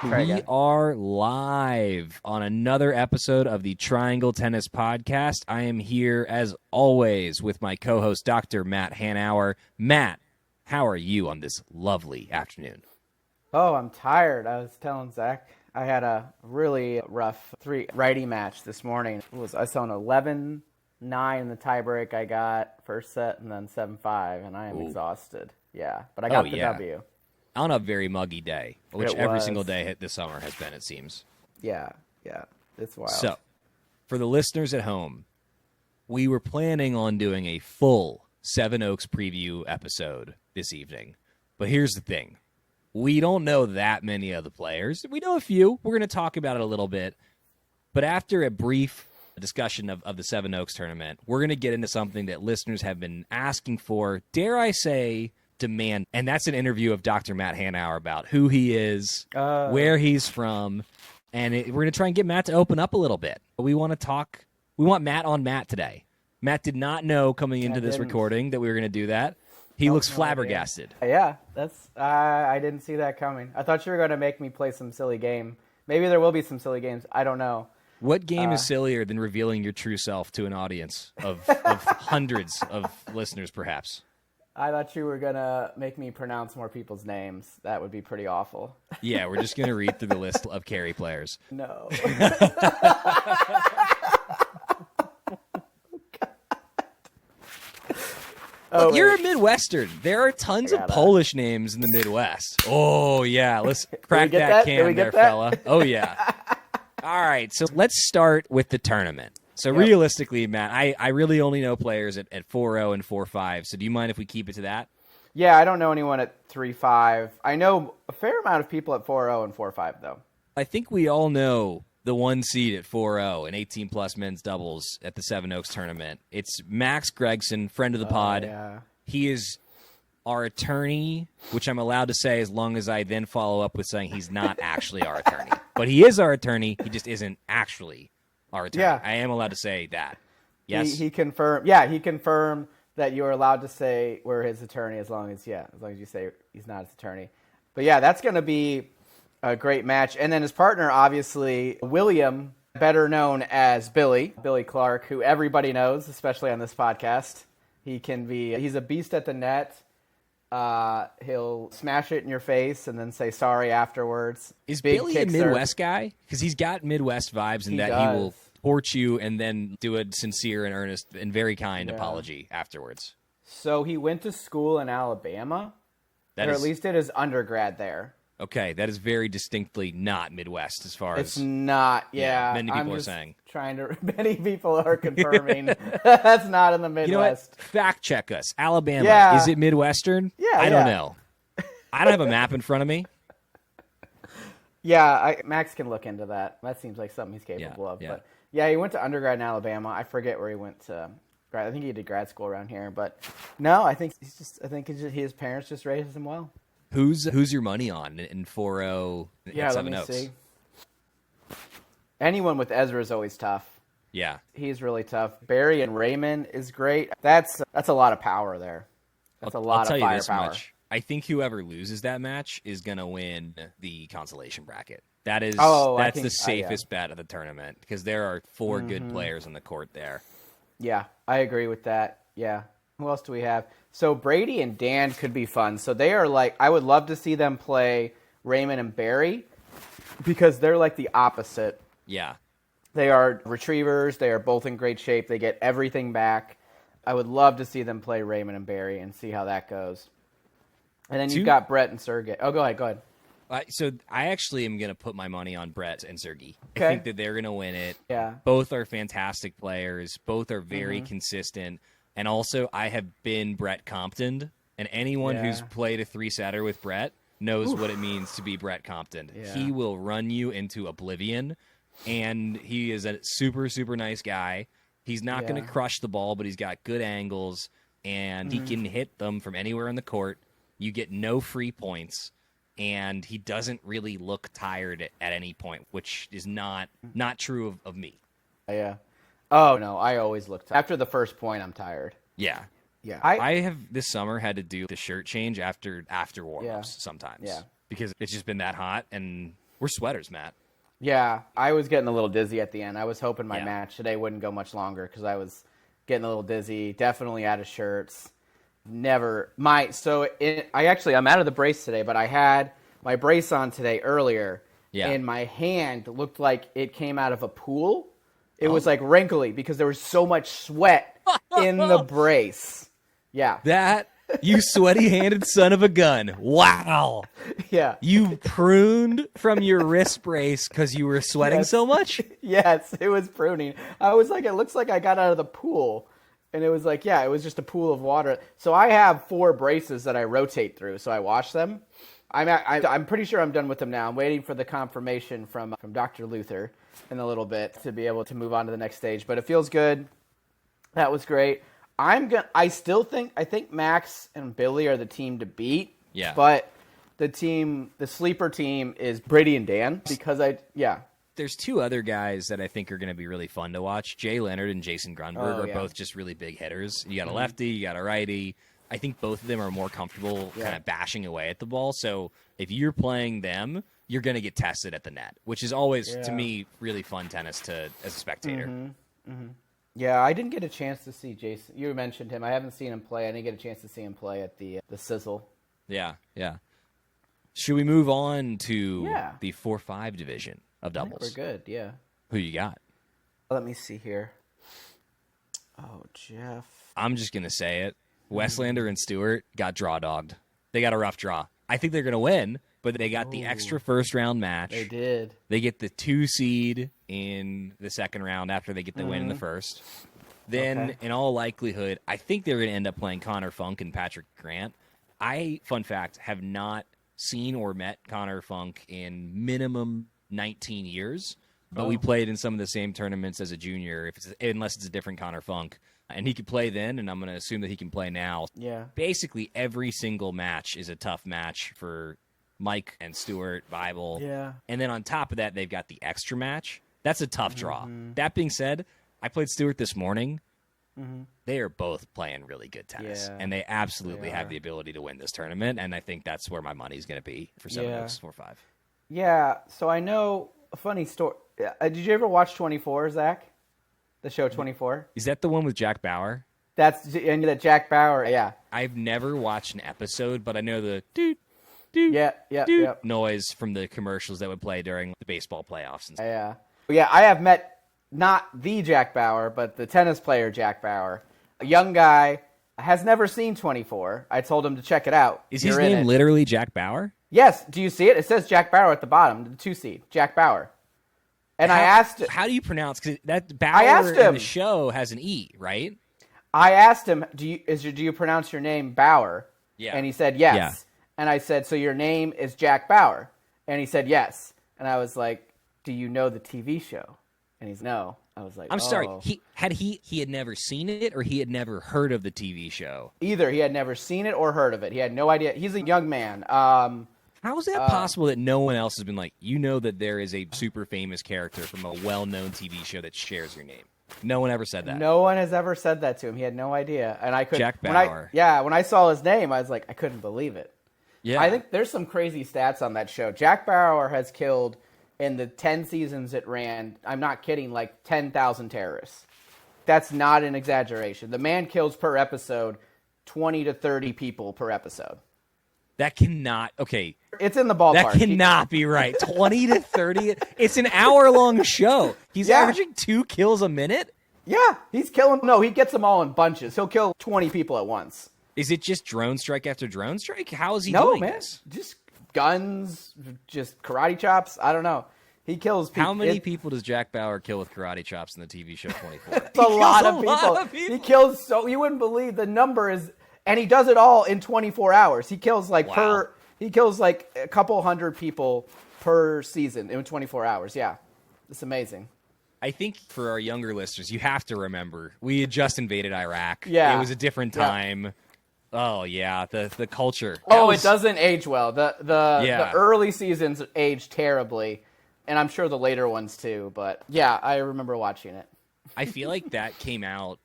We are live on another episode of the Triangle Tennis Podcast. I am here, as always, with my co-host, Dr. Matt Hanauer. Matt, how are you on this lovely afternoon? Oh, I'm tired. I was telling Zack I had a really rough righty match this morning. I saw an 11-9 in the tiebreak. I got first set and then 7-5, and I am exhausted. Yeah, but I got the W. On a very muggy day, which every single day this summer has been, it seems. Yeah, it's wild. So, for the listeners at home, we were planning on doing a full Seven Oaks preview episode this evening. But here's the thing. We don't know that many of the players. We know a few. We're going to talk about it a little bit. But after a brief discussion of the Seven Oaks tournament, we're going to get into something that listeners have been asking for, dare I say, demand. And that's an interview of Dr. Matt Hanauer about who he is, where he's from, and we're going to try and get Matt to open up a little bit. We want Matt on Matt today. Matt did not know coming into this recording that we were going to do that. He looks flabbergasted. Yeah, I didn't see that coming. I thought you were going to make me play some silly game. Maybe there will be some silly games. I don't know. What game is sillier than revealing your true self to an audience of hundreds of listeners, perhaps? I thought you were going to make me pronounce more people's names. That would be pretty awful. Yeah, we're just going to read through the list of carry players. No. Look, you're a Midwestern. There are tons of Polish names in the Midwest. Oh, yeah. Let's crack that can there, fella. Oh, yeah. All right, so let's start with the tournament. So realistically, Matt, I really only know players at 4-0 and 4-5. So do you mind if we keep it to that? Yeah, I don't know anyone at 3-5. I know a fair amount of people at 4-0 and 4-5, though. I think we all know the one seed at 4-0 and 18-plus men's doubles at the Seven Oaks tournament. It's Max Gregson, friend of the pod. Yeah. He is our attorney, which I'm allowed to say as long as I then follow up with saying he's not actually our attorney. But he is our attorney. He just isn't actually our attorney. Yeah. I am allowed to say that. Yes? He confirmed. Yeah, he confirmed that you are allowed to say we're his attorney as long as you say he's not his attorney. But yeah, that's going to be a great match. And then his partner, obviously, William, better known as Billy Clark, who everybody knows, especially on this podcast. He's a beast at the net. He'll smash it in your face and then say sorry afterwards. Is Billy a Midwest guy? Because he's got Midwest vibes in that he will torch you and then do a sincere and earnest and very kind apology afterwards. So he went to school in Alabama, or at least did his undergrad there. Okay, that is very distinctly not Midwest as far as... It's not, many people are saying. Many people are confirming that's not in the Midwest. You know what? Fact check us. Alabama, is it Midwestern? Yeah, I don't know. I don't have a map in front of me. Yeah, Max can look into that. That seems like something he's capable of. Yeah. But yeah, he went to undergrad in Alabama. I forget where he went to grad. I think he did grad school around here. But no, I think his parents just raised him well. Who's your money on in 4-0 at 7 Oaks? See. Anyone with Ezra is always tough. Yeah. He's really tough. Barry and Raymond is great. That's a lot of power there. That's a lot of firepower. I think whoever loses that match is going to win the consolation bracket. That's the safest bet of the tournament because there are 4 good players on the court there. Yeah, I agree with that. Yeah. Who else do we have? So Brady and Dan could be fun. So they are I would love to see them play Raymond and Barry because they're like the opposite. Yeah. They are retrievers. They are both in great shape. They get everything back. I would love to see them play Raymond and Barry and see how that goes. And then you've got Brett and Sergey. Oh, go ahead. So I actually am going to put my money on Brett and Sergey. Okay. I think that they're going to win it. Yeah. Both are fantastic players. Both are very consistent. And also, I have been Brett Comptoned, and anyone who's played a 3-setter with Brett knows what it means to be Brett Comptoned. Yeah. He will run you into oblivion, and he is a super, super nice guy. He's not going to crush the ball, but he's got good angles, and he can hit them from anywhere on the court. You get no free points, and he doesn't really look tired at any point, which is not true of me. Yeah. Oh, no, I always look tired. After the first point, I'm tired. Yeah. Yeah. I have this summer had to do the shirt change after warm-ups sometimes. Yeah. Because it's just been that hot, and We're sweaters, Matt. Yeah, I was getting a little dizzy at the end. I was hoping my match today wouldn't go much longer because I was getting a little dizzy. Definitely out of shirts. I'm out of the brace today, but I had my brace on today earlier, and my hand looked like it came out of a pool. It was like wrinkly because there was so much sweat in the brace. Yeah. That, you sweaty-handed son of a gun. Wow. Yeah. You pruned from your wrist brace because you were sweating so much? Yes, it was pruning. I was like, it looks like I got out of the pool. And it was like, it was just a pool of water. So I have 4 braces that I rotate through, so I wash them. I'm pretty sure I'm done with them now. I'm waiting for the confirmation from Dr. Luther in a little bit to be able to move on to the next stage. But it feels good. That was great. I think Max and Billy are the team to beat. Yeah. But the sleeper team is Brady and Dan because There's 2 other guys that I think are going to be really fun to watch. Jay Leonard and Jason Grunberg are both just really big hitters. You got a lefty, you got a righty. I think both of them are more comfortable kind of bashing away at the ball. So if you're playing them, you're going to get tested at the net, which is always, to me, really fun tennis as a spectator. Yeah, I didn't get a chance to see Jason. You mentioned him. I haven't seen him play. I didn't get a chance to see him play at the Sizzle. Yeah. Should we move on to the 4-5 division of doubles? We're good, yeah. Who you got? Let me see here. Oh, Jeff. I'm just going to say it. Westlander and Stewart got draw dogged. They got a rough draw. I think they're going to win, but they got the extra first-round match. They did. They get the 2 seed in the second round after they get the win in the first. Then, in all likelihood, I think they're going to end up playing Connor Funk and Patrick Grant. Fun fact, have not seen or met Connor Funk in minimum 19 years, but we played in some of the same tournaments as a junior, unless it's a different Connor Funk. And he could play then, and I'm going to assume that he can play now. Yeah. Basically, every single match is a tough match for Mike and Stewart, Bible. Yeah. And then on top of that, they've got the extra match. That's a tough draw. That being said, I played Stewart this morning. They are both playing really good tennis, and they absolutely have the ability to win this tournament, and I think that's where my money's going to be for 7 Oaks 4-5. Yeah, so I know a funny story. Did you ever watch 24, Zach? The show 24? Is that the one with Jack Bauer? And that Jack Bauer, yeah. I've never watched an episode, but I know the noise from the commercials that would play during the baseball playoffs. And stuff. Yeah, I have met not the Jack Bauer, but the tennis player Jack Bauer. A young guy, has never seen 24. I told him to check it out. Is his name literally Jack Bauer? Yes. Do you see it? It says Jack Bauer at the bottom, the 2 seed, Jack Bauer. And I asked him, how do you pronounce? Because that Bauer in the show has an E, right? I asked him, do you pronounce your name Bauer? Yeah. And he said yes. Yeah. And I said, so your name is Jack Bauer? And he said yes. And I was like, do you know the TV show? And he's no. I was like, I'm sorry. He had never seen it, or he had never heard of the TV show. Either he had never seen it or heard of it. He had no idea. He's a young man. How is that possible that no one else has been like, that there is a super famous character from a well-known TV show that shares your name? No one ever said that. No one has ever said that to him. He had no idea. And I couldn't. Jack Bauer. When I saw his name, I was like, I couldn't believe it. Yeah. I think there's some crazy stats on that show. Jack Bauer has killed, in the 10 seasons it ran, I'm not kidding, like 10,000 terrorists. That's not an exaggeration. The man kills per episode 20 to 30 people per episode. That cannot, okay. It's in the ballpark. That cannot be right. 20 to 30. It's an hour-long show. He's averaging 2 kills a minute? Yeah, he's killing. No, he gets them all in bunches. He'll kill 20 people at once. Is it just drone strike after drone strike? How is he doing this? Just guns, just karate chops. I don't know. He kills people. How many people does Jack Bauer kill with karate chops in the TV show 24? It's a lot of people. He kills you wouldn't believe the number is, and he does it all in 24 hours. He kills he kills like a couple hundred people per season in 24 hours. Yeah, it's amazing. I think for our younger listeners, you have to remember we had just invaded Iraq. Yeah, it was a different time. Yeah. Oh yeah, the culture. It doesn't age well. The early seasons age terribly, and I'm sure the later ones too. But yeah, I remember watching it. I feel like that came out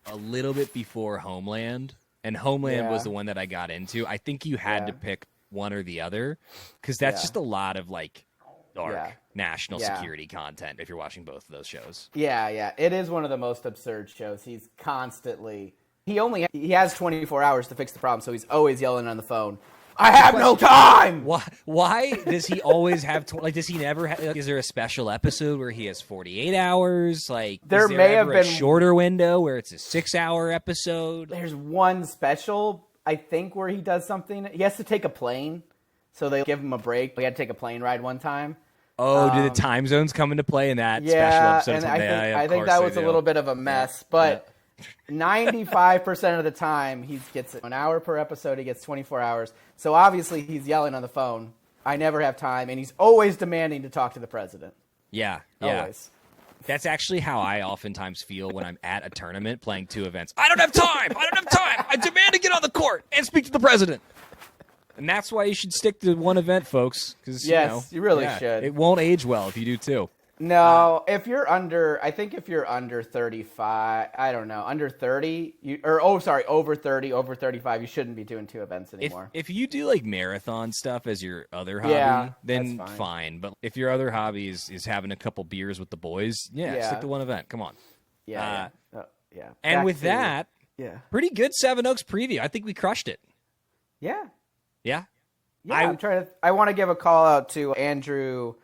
a little bit before Homeland, and Homeland was the one that I got into. I think you had to pick one or the other, because that's just a lot of like dark national security content if you're watching both of those shows. Yeah. It is one of the most absurd shows. He's constantly... He has 24 hours to fix the problem, so he's always yelling on the phone. I have no time. Why does he always have does he never is there a special episode where he has 48 hours? Like there may have been a shorter window where it's a 6-hour episode. There's one special, I think, where he does something. He has to take a plane, so they give him a break. He had to take a plane ride one time. Oh, do the time zones come into play in that special episode? And I think that was a little bit of a mess, but 95% of the time he gets an hour per episode. He gets 24 hours. So obviously he's yelling on the phone. I never have time, and he's always demanding to talk to the president. Yeah. Always. That's actually how I oftentimes feel when I'm at a tournament playing 2 events. I don't have time. I demand to get on the court and speak to the president. And that's why you should stick to one event, folks. Because you really should. It won't age well if you do 2. No, if you're under 35, I don't know, under 30, over 30, over 35, you shouldn't be doing 2 events anymore. If you do like marathon stuff as your other hobby, then that's fine. But if your other hobby is having a couple beers with the boys, stick to one event. Come on. Yeah. And Back with that, pretty good Seven Oaks preview. I think we crushed it. Yeah. Yeah. I want to give a call out to Andrew.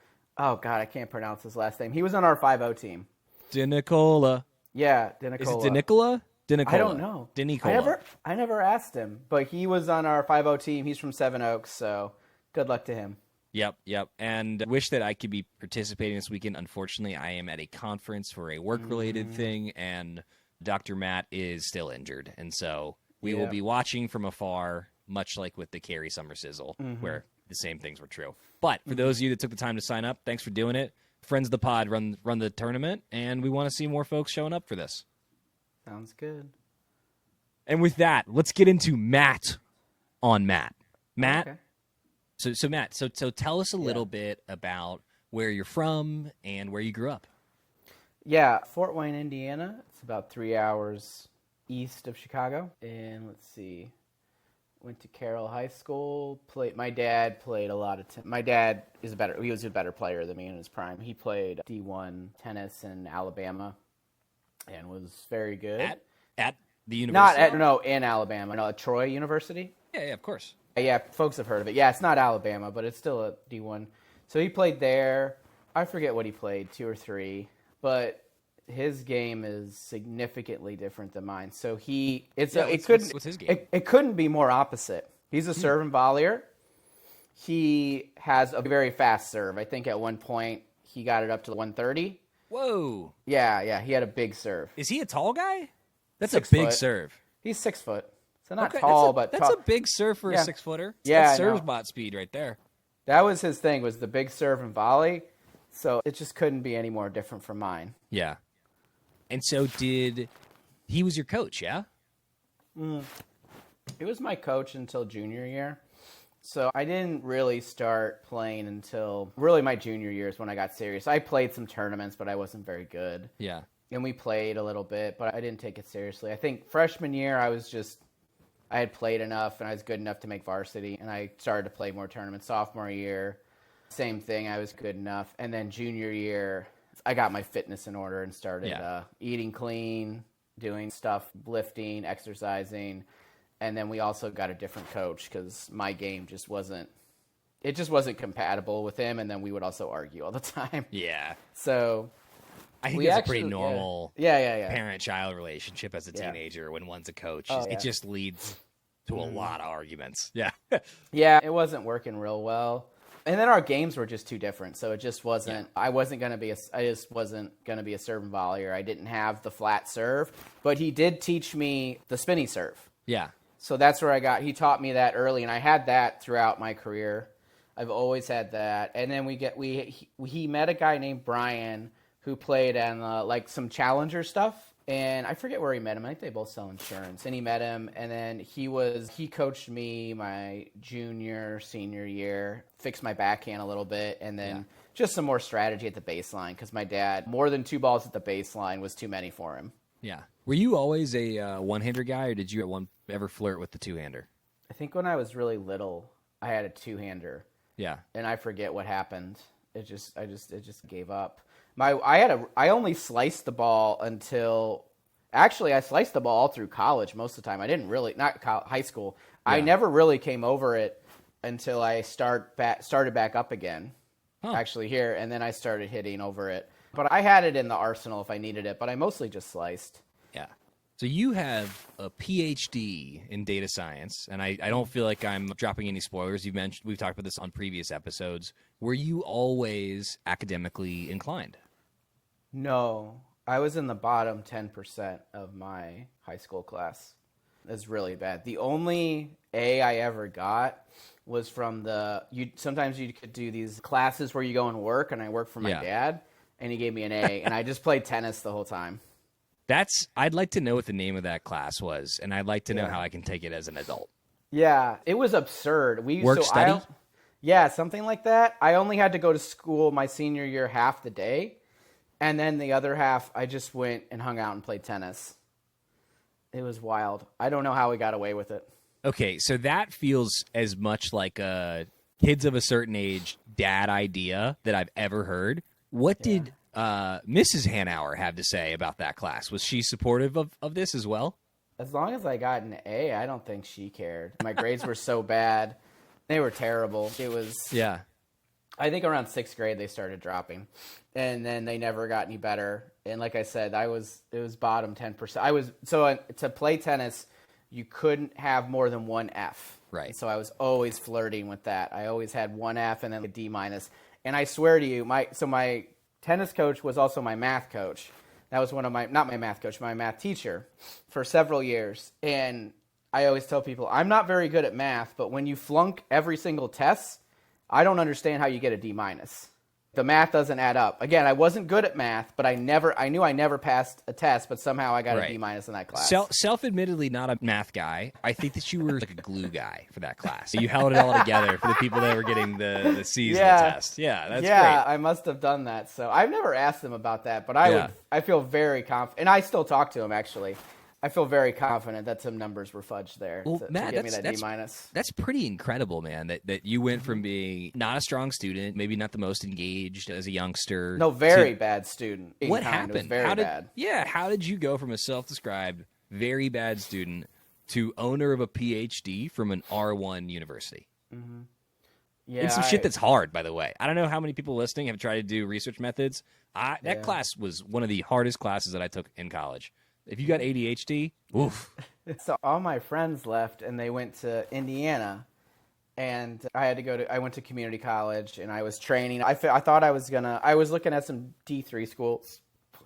Oh, God, I can't pronounce his last name. He was on our 5-0 team. DiNicola. Yeah, DiNicola. Is it DiNicola? I don't know. DiNicola. I never asked him, but he was on our 5-0 team. He's from Seven Oaks, so good luck to him. Yep. And wish that I could be participating this weekend. Unfortunately, I am at a conference for a work-related thing, and Dr. Matt is still injured. And so we will be watching from afar, much like with the Carrie Summer Sizzle, where the same things were true. But for those of you that took the time to sign up, thanks for doing it. Friends of the pod run the tournament, and we want to see more folks showing up for this. Sounds good. And with that, let's get into Matt on Matt. Matt, okay. so Matt, so tell us a little bit about where you're from and where you grew up. Yeah, Fort Wayne, Indiana. It's about 3 hours east of Chicago. And let's see. Went to Carroll High School. My dad played a lot of my dad was a better player than me in his prime. He played D1 tennis in Alabama and was very good. At the university? In Alabama. No, at Troy University. Yeah, of course. Yeah, folks have heard of it. Yeah, it's not Alabama, but it's still a D1. So he played there. I forget what he played, 2 or 3, but his game is significantly different than mine. So what's his game? It couldn't be more opposite. He's a serve and volleyer. He has a very fast serve. I think at one point he got it up to 130. Whoa. Yeah, he had a big serve. Is he a tall guy? That's 6 a big foot. serve. He's 6 foot. So not tall, but that's tall. a big serve for a 6-footer. Yeah, that's serve bot speed right there. That was his thing, was the big serve and volley. So it just couldn't be any more different from mine. Yeah. And so he was your coach, yeah? He was my coach until junior year. So I didn't really start playing until really my junior year is when I got serious. I played some tournaments, but I wasn't very good. Yeah. And we played a little bit, but I didn't take it seriously. I think freshman year I had played enough and I was good enough to make varsity, and I started to play more tournaments. Sophomore year, same thing, I was good enough. And then junior year, I got my fitness in order and started eating clean, doing stuff, lifting, exercising. And then we also got a different coach because my game just wasn't compatible with him. And then we would also argue all the time. Yeah. So I think it's a pretty normal yeah. parent-child relationship as a teenager when one's a coach. It just leads to a lot of arguments. Yeah. Yeah, it wasn't working real well. And then our games were just too different, so it just wasn't. Yeah. I just wasn't gonna be a serve and volleyer. I didn't have the flat serve, but he did teach me the spinny serve. Yeah. So that's where he taught me that early, and I had that throughout my career. I've always had that. And then he met a guy named Brian who played on like some Challenger stuff. And I forget where he met him. I think they both sell insurance. And he met him, and then he coached me my junior, senior year, fixed my backhand a little bit, and then just some more strategy at the baseline because my dad, more than 2 balls at the baseline was too many for him. Yeah. Were you always a one-hander guy, or did you ever flirt with the two-hander? I think when I was really little, I had a two-hander. Yeah. And I forget what happened. it just gave up. I only sliced the ball until, actually I sliced the ball all through college most of the time. I didn't really, high school. Yeah. I never really came over it until I started back up again, actually here, and then I started hitting over it. But I had it in the arsenal if I needed it, but I mostly just sliced. Yeah. So you have a PhD in data science, and I don't feel like I'm dropping any spoilers. We've talked about this on previous episodes. Were you always academically inclined? No, I was in the bottom 10% of my high school class. That's really bad. The only A I ever got was from sometimes you could do these classes where you go and work, and I worked for my dad, and he gave me an A, and I just played tennis the whole time. I'd like to know what the name of that class was, and I'd like to know how I can take it as an adult. Yeah, it was absurd. Study? Yeah, something like that. I only had to go to school my senior year half the day, and then the other half I just went and hung out and played tennis. It was wild. I don't know how we got away with it. Okay, so that feels as much like a kids of a certain age dad idea that I've ever heard. What did Mrs. Hanauer have to say about that class? Was she supportive of this as well? As long as I got an A, I don't think she cared. My grades were so bad. They were terrible. It was... Yeah. I think around 6th grade they started dropping. And then they never got any better. And like I said, it was bottom 10%. To play tennis, you couldn't have more than one F. Right. So I was always flirting with that. I always had one F and then a D-. And I swear to you, my tennis coach was also my math coach. That was not my math coach, my math teacher for several years. And I always tell people, I'm not very good at math, but when you flunk every single test, I don't understand how you get a D-. The math doesn't add up. Again, I wasn't good at math, but I knew I never passed a test, but somehow I got a D- in that class. Self-admittedly not a math guy. I think that you were like a glue guy for that class. You held it all together for the people that were getting the C's in the test. Yeah, that's great. Yeah, I must have done that. So I've never asked him about that, but I feel very confident. And I still talk to him, actually. I feel very confident that some numbers were fudged there to give me that D-. That's pretty incredible, man, that you went from being not a strong student, maybe not the most engaged as a youngster. No, very bad student. What happened? It was very bad. Yeah, how did you go from a self-described very bad student to owner of a PhD from an R1 university? Mm-hmm. Yeah, and some shit that's hard, by the way. I don't know how many people listening have tried to do research methods. That class was one of the hardest classes that I took in college. If you got ADHD, oof. So all my friends left, and they went to Indiana, and I went to community college, and I was training. I thought I was looking at some D3 schools.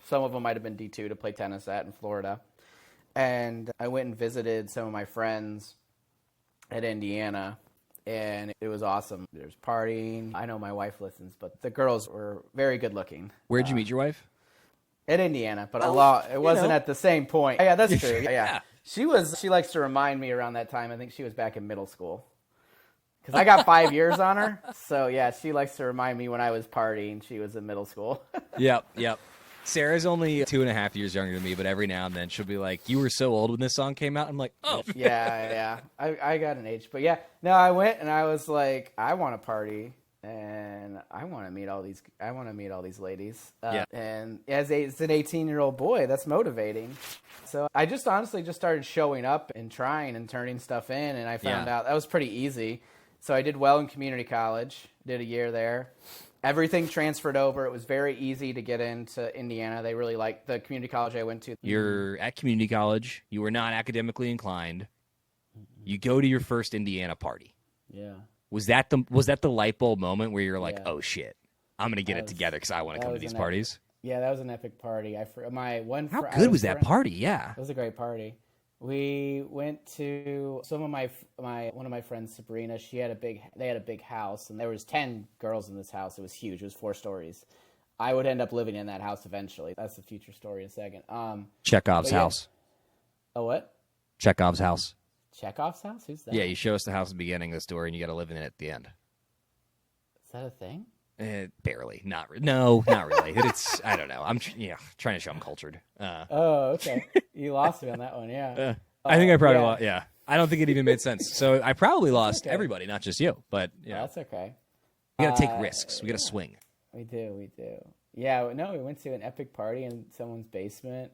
Some of them might have been D2 to play tennis at in Florida. And I went and visited some of my friends at Indiana, and it was awesome. There's partying. I know my wife listens, but the girls were very good looking. Where'd you meet your wife? At Indiana, but it wasn't at the same point. Yeah, that's true. Yeah. She likes to remind me around that time. I think she was back in middle school. Because I got 5 years on her. So, yeah, she likes to remind me when I was partying, she was in middle school. Yep. Sarah's only 2.5 years younger than me, but every now and then she'll be like, "You were so old when this song came out." I'm like, "Oh." Yeah. I got an age. But, yeah. No, I went and I was like, I want to party. And I want to meet all these ladies. And as an 18-year-old boy, that's motivating. So I just honestly just started showing up and trying and turning stuff in, and I found out that was pretty easy. So I did well in community college, did a year there. Everything transferred over. It was very easy to get into Indiana. They really liked the community college I went to. You're at community college. You were not academically inclined. You go to your first Indiana party. Yeah. Was that the light bulb moment where you're like, "Oh shit, I'm gonna get it together because I want to come to these parties"? Yeah, that was an epic party. How good was that party? Yeah, it was a great party. We went to one of my friends, Sabrina. They had a big house, and there was 10 girls in this house. It was huge. It was 4 stories. I would end up living in that house eventually. That's the future story in a second. Chekhov's house. Oh, what? Chekhov's house. Chekhov's house? Who's that? Yeah, you show us the house at the beginning of the story, and you got to live in it at the end. Is that a thing? Barely. Not really. I don't know. I'm trying to show I'm cultured. Okay. You lost me on that one, yeah. I think I probably lost. Yeah. I don't think it even made sense. So I probably lost everybody, not just you. But that's okay. We got to take risks. We got to swing. We do. We do. Yeah. No, we went to an epic party in someone's basement.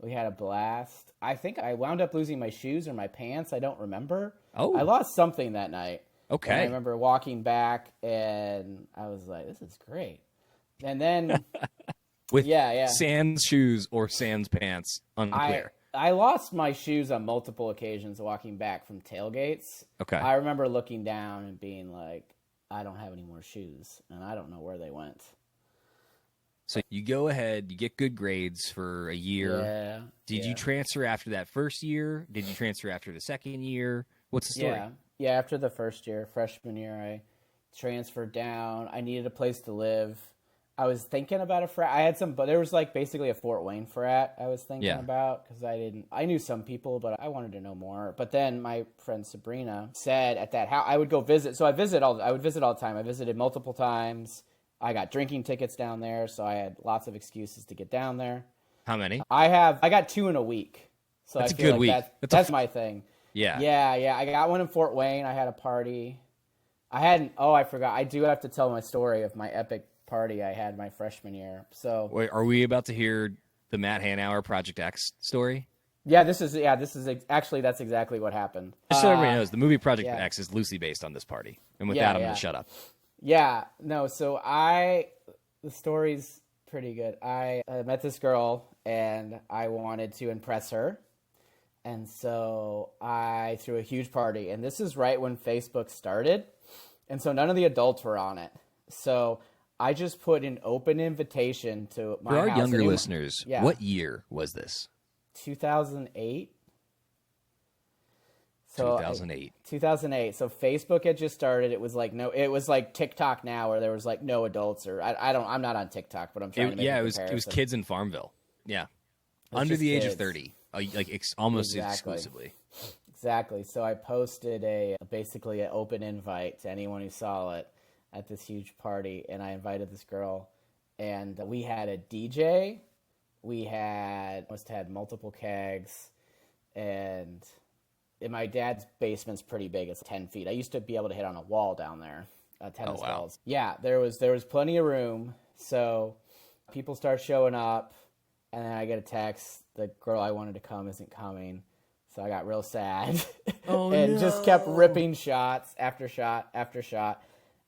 We had a blast. I think I wound up losing my shoes or my pants. I don't remember. Oh. I lost something that night. Okay. And I remember walking back and I was like, this is great. And then with yeah. sans shoes or sans pants, unclear. I lost my shoes on multiple occasions walking back from tailgates. Okay. I remember looking down and being like, I don't have any more shoes, and I don't know where they went. So you go ahead, you get good grades for a year. Yeah. Did you transfer after that first year? Did you transfer after the second year? What's the story? Yeah, after the first year, freshman year, I transferred down. I needed a place to live. I was thinking about a frat. I had some, but there was like basically a Fort Wayne frat I was thinking about because I knew some people, but I wanted to know more. But then my friend Sabrina said at that house, I would go visit. So I would visit all the time. I visited multiple times. I got drinking tickets down there, so I had lots of excuses to get down there. How many? I got 2 in a week. So that's I a feel good like week. That's my thing. Yeah. Yeah. I got one in Fort Wayne. I had a party. I forgot. I do have to tell my story of my epic party I had my freshman year. So wait, are we about to hear the Matt Hanauer Project X story? Yeah, this is actually that's exactly what happened. Just so everybody knows, the movie Project X is loosely based on this party. And with that, I'm going to shut up. Yeah, no, so the story's pretty good. I met this girl and I wanted to impress her. And so I threw a huge party. And this is right when Facebook started. And so none of the adults were on it. So I just put an open invitation to my house. For our younger listeners, what year was this? 2008. So 2008. 2008. So Facebook had just started. It was like TikTok now, where there was like no adults, or I'm not on TikTok, but I'm trying to make it was kids in Farmville. Yeah, under the age of 30, almost exclusively. Exactly. So I posted basically an open invite to anyone who saw it at this huge party, and I invited this girl, and we had a DJ. We must have had multiple kegs, and my dad's basement's pretty big. It's 10 feet. I used to be able to hit on a wall down there, tennis balls. Yeah, there was plenty of room. So people start showing up, and then I get a text. The girl I wanted to come isn't coming. So I got real sad and just kept ripping shots after shot after shot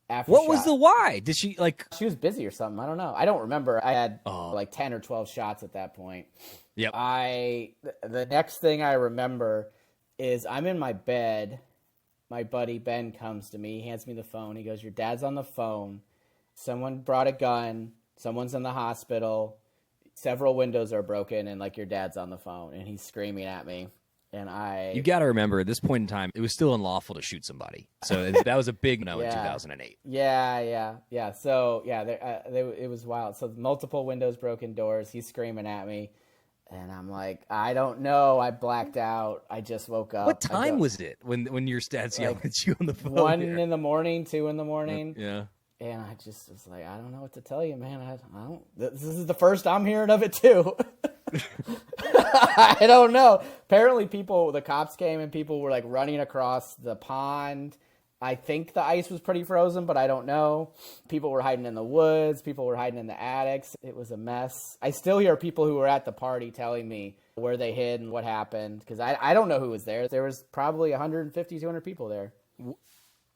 after shot. What was the why? Did she She was busy or something. I don't know. I don't remember. I had like 10 or 12 shots at that point. Yep. The next thing I remember is I'm in my bed. My buddy Ben comes to me, hands me the phone. He goes, "Your dad's on the phone. Someone brought a gun. Someone's in the hospital. Several windows are broken, and like your dad's on the phone." And he's screaming at me. And you got to remember, at this point in time, it was still unlawful to shoot somebody. So that was a big no in 2008. Yeah. So, it was wild. So multiple windows, broken doors. He's screaming at me. And I'm like, I don't know. I blacked out. I just woke up. What time was it when your dad's yelling at you on the phone? 1 in the morning, 2 in the morning. Yeah. And I just was like, I don't know what to tell you, man. I don't. This is the first I'm hearing of it too. I don't know. Apparently, the cops came and people were like running across the pond. I think the ice was pretty frozen, but I don't know. People were hiding in the woods. People were hiding in the attics. It was a mess. I still hear people who were at the party telling me where they hid and what happened, because I don't know who was there. There was probably 150, 200 people there.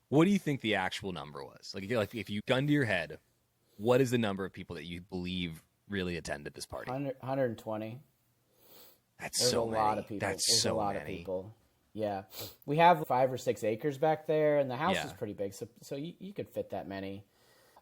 What do you think the actual number was? Like if you gun to your head, what is the number of people that you believe really attended this party? 120. There's so many. A lot of people. That's so many. Of people. Yeah. We have 5 or 6 acres back there, and the house is pretty big, so you could fit that many.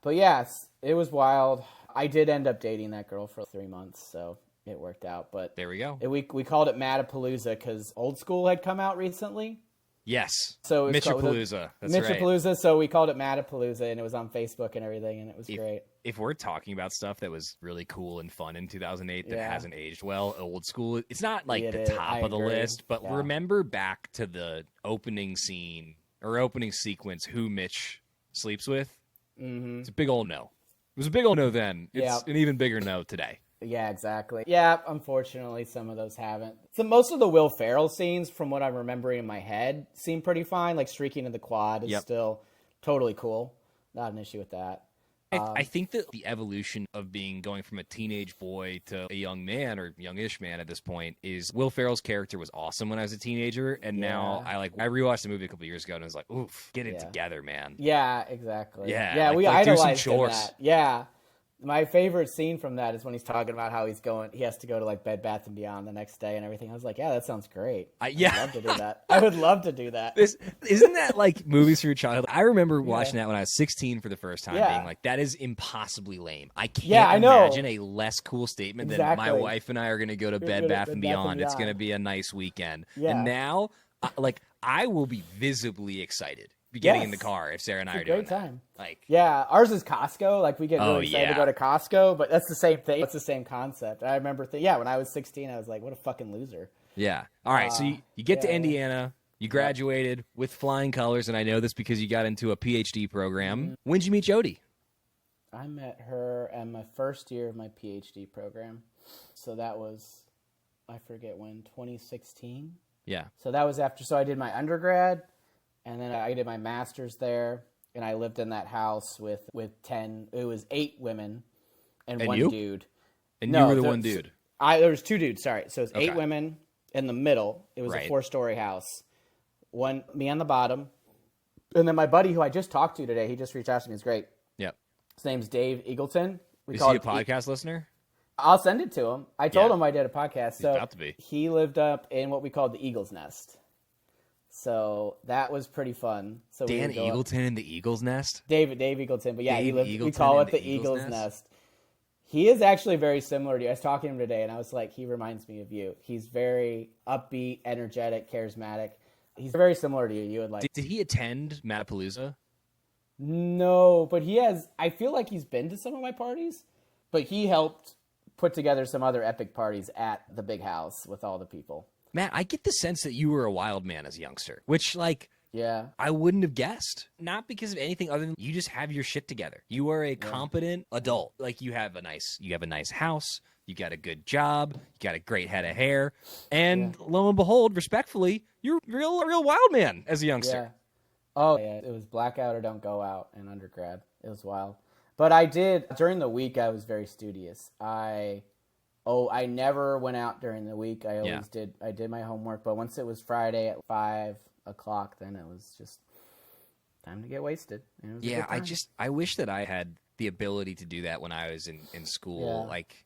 But yes, it was wild. I did end up dating that girl for 3 months, so it worked out. But there we go. We called it Matapalooza because Old School had come out recently. Yes. So Mitchapalooza. That's right. Mitchapalooza, so we called it Matapalooza, and it was on Facebook and everything, and it was great. If we're talking about stuff that was really cool and fun in 2008 that hasn't aged well, Old School, it's not like the top of the list, but remember back to the opening scene or opening sequence, who Mitch sleeps with? Mm-hmm. It's a big old no. It was a big old no then. It's an even bigger no today. Yeah, exactly. Yeah, unfortunately, some of those haven't. So most of the Will Ferrell scenes, from what I'm remembering in my head, seem pretty fine. Like streaking in the quad is still totally cool. Not an issue with that. I think that the evolution of going from a teenage boy to a young man or youngish man at this point is Will Ferrell's character was awesome when I was a teenager, and now I rewatched the movie a couple years ago and I was like, oof, get it together, man. Yeah, exactly. Yeah, yeah, like, we like, do some idolized him chores. that. Yeah. My favorite scene from that is when he's talking about how he has to go to like Bed Bath & Beyond the next day and everything. I was like, yeah, that sounds great. I'd love to do that. I would love to do that. Isn't that like movies for your childhood? I remember watching that when I was 16 for the first time, being like, that is impossibly lame. I can't imagine a less cool statement than my wife and I are going to go to Bed Bath & Beyond. It's going to be a nice weekend. Yeah. And now, I will be visibly excited getting in the car if Sarah and I are doing that. Like, yeah, ours is Costco. Like, we get really excited to go to Costco, but that's the same thing. It's the same concept. I remember, when I was 16, I was like, what a fucking loser. Yeah. All right, so you get to Indiana. You graduated with flying colors, and I know this because you got into a PhD program. Mm-hmm. When'd you meet Jody? I met her in my first year of my PhD program. So that was, I forget when, 2016? Yeah. So that was after, so I did my undergrad. And then I did my master's there, and I lived in that house with 10. It was 8 women and one dude. And you were the one dude. There was 2 dudes. Sorry, so it was 8 women in the middle. It was a 4-story house. Me on the bottom, and then my buddy who I just talked to today. He just reached out to me. He's great. Yep. His name's Dave Eagleton. Is he a podcast listener? I'll send it to him. I told him I did a podcast. He's about to be. He lived up in what we called the Eagle's Nest. So that was pretty fun. So Dan Eagleton in the Eagle's Nest? Dave Eagleton. But yeah, we call it the Eagle's Nest. He is actually very similar to you. I was talking to him today, and I was like, he reminds me of you. He's very upbeat, energetic, charismatic. He's very similar to you. You would like. Did he attend Matapalooza? No, but I feel like he's been to some of my parties, but he helped put together some other epic parties at the big house with all the people. Matt, I get the sense that you were a wild man as a youngster, which, I wouldn't have guessed. Not because of anything other than you just have your shit together. You are a competent adult. Like, you have a nice house, you got a good job, you got a great head of hair, and lo and behold, respectfully, you're a real wild man as a youngster. Yeah. Oh, yeah. It was blackout or don't go out in undergrad. It was wild. But I did, during the week, I was very studious. I never went out during the week. I always did. I did my homework, but once it was Friday at 5 o'clock, then it was just time to get wasted. I wish that I had the ability to do that when I was in school. Yeah. Like,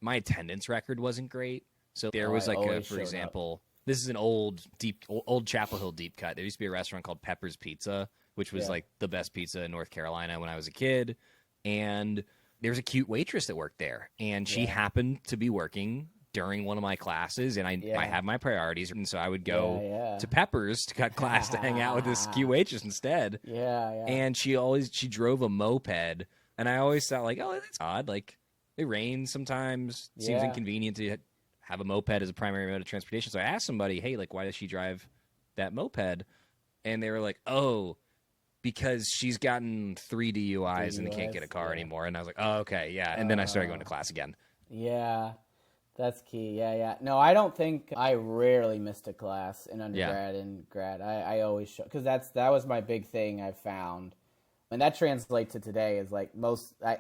my attendance record wasn't great. So there was for example, this is an old Chapel Hill deep cut. There used to be a restaurant called Pepper's Pizza, which was like the best pizza in North Carolina when I was a kid. And there was a cute waitress that worked there, and she happened to be working during one of my classes, and I had my priorities, and so I would go to Pepper's to cut class to hang out with this cute waitress instead. Yeah. And she drove a moped, and I always thought, like, oh, that's odd. Like, it rains sometimes. It seems inconvenient to have a moped as a primary mode of transportation. So I asked somebody, hey, like, why does she drive that moped? And they were like, oh, because she's gotten 3 DUIs and can't get a car anymore. And I was like, oh, okay, yeah. And then I started going to class again. Yeah, that's key. Yeah. No, I don't think I rarely missed a class in undergrad and grad. I always show, because that was my big thing I found. And that translates to today is like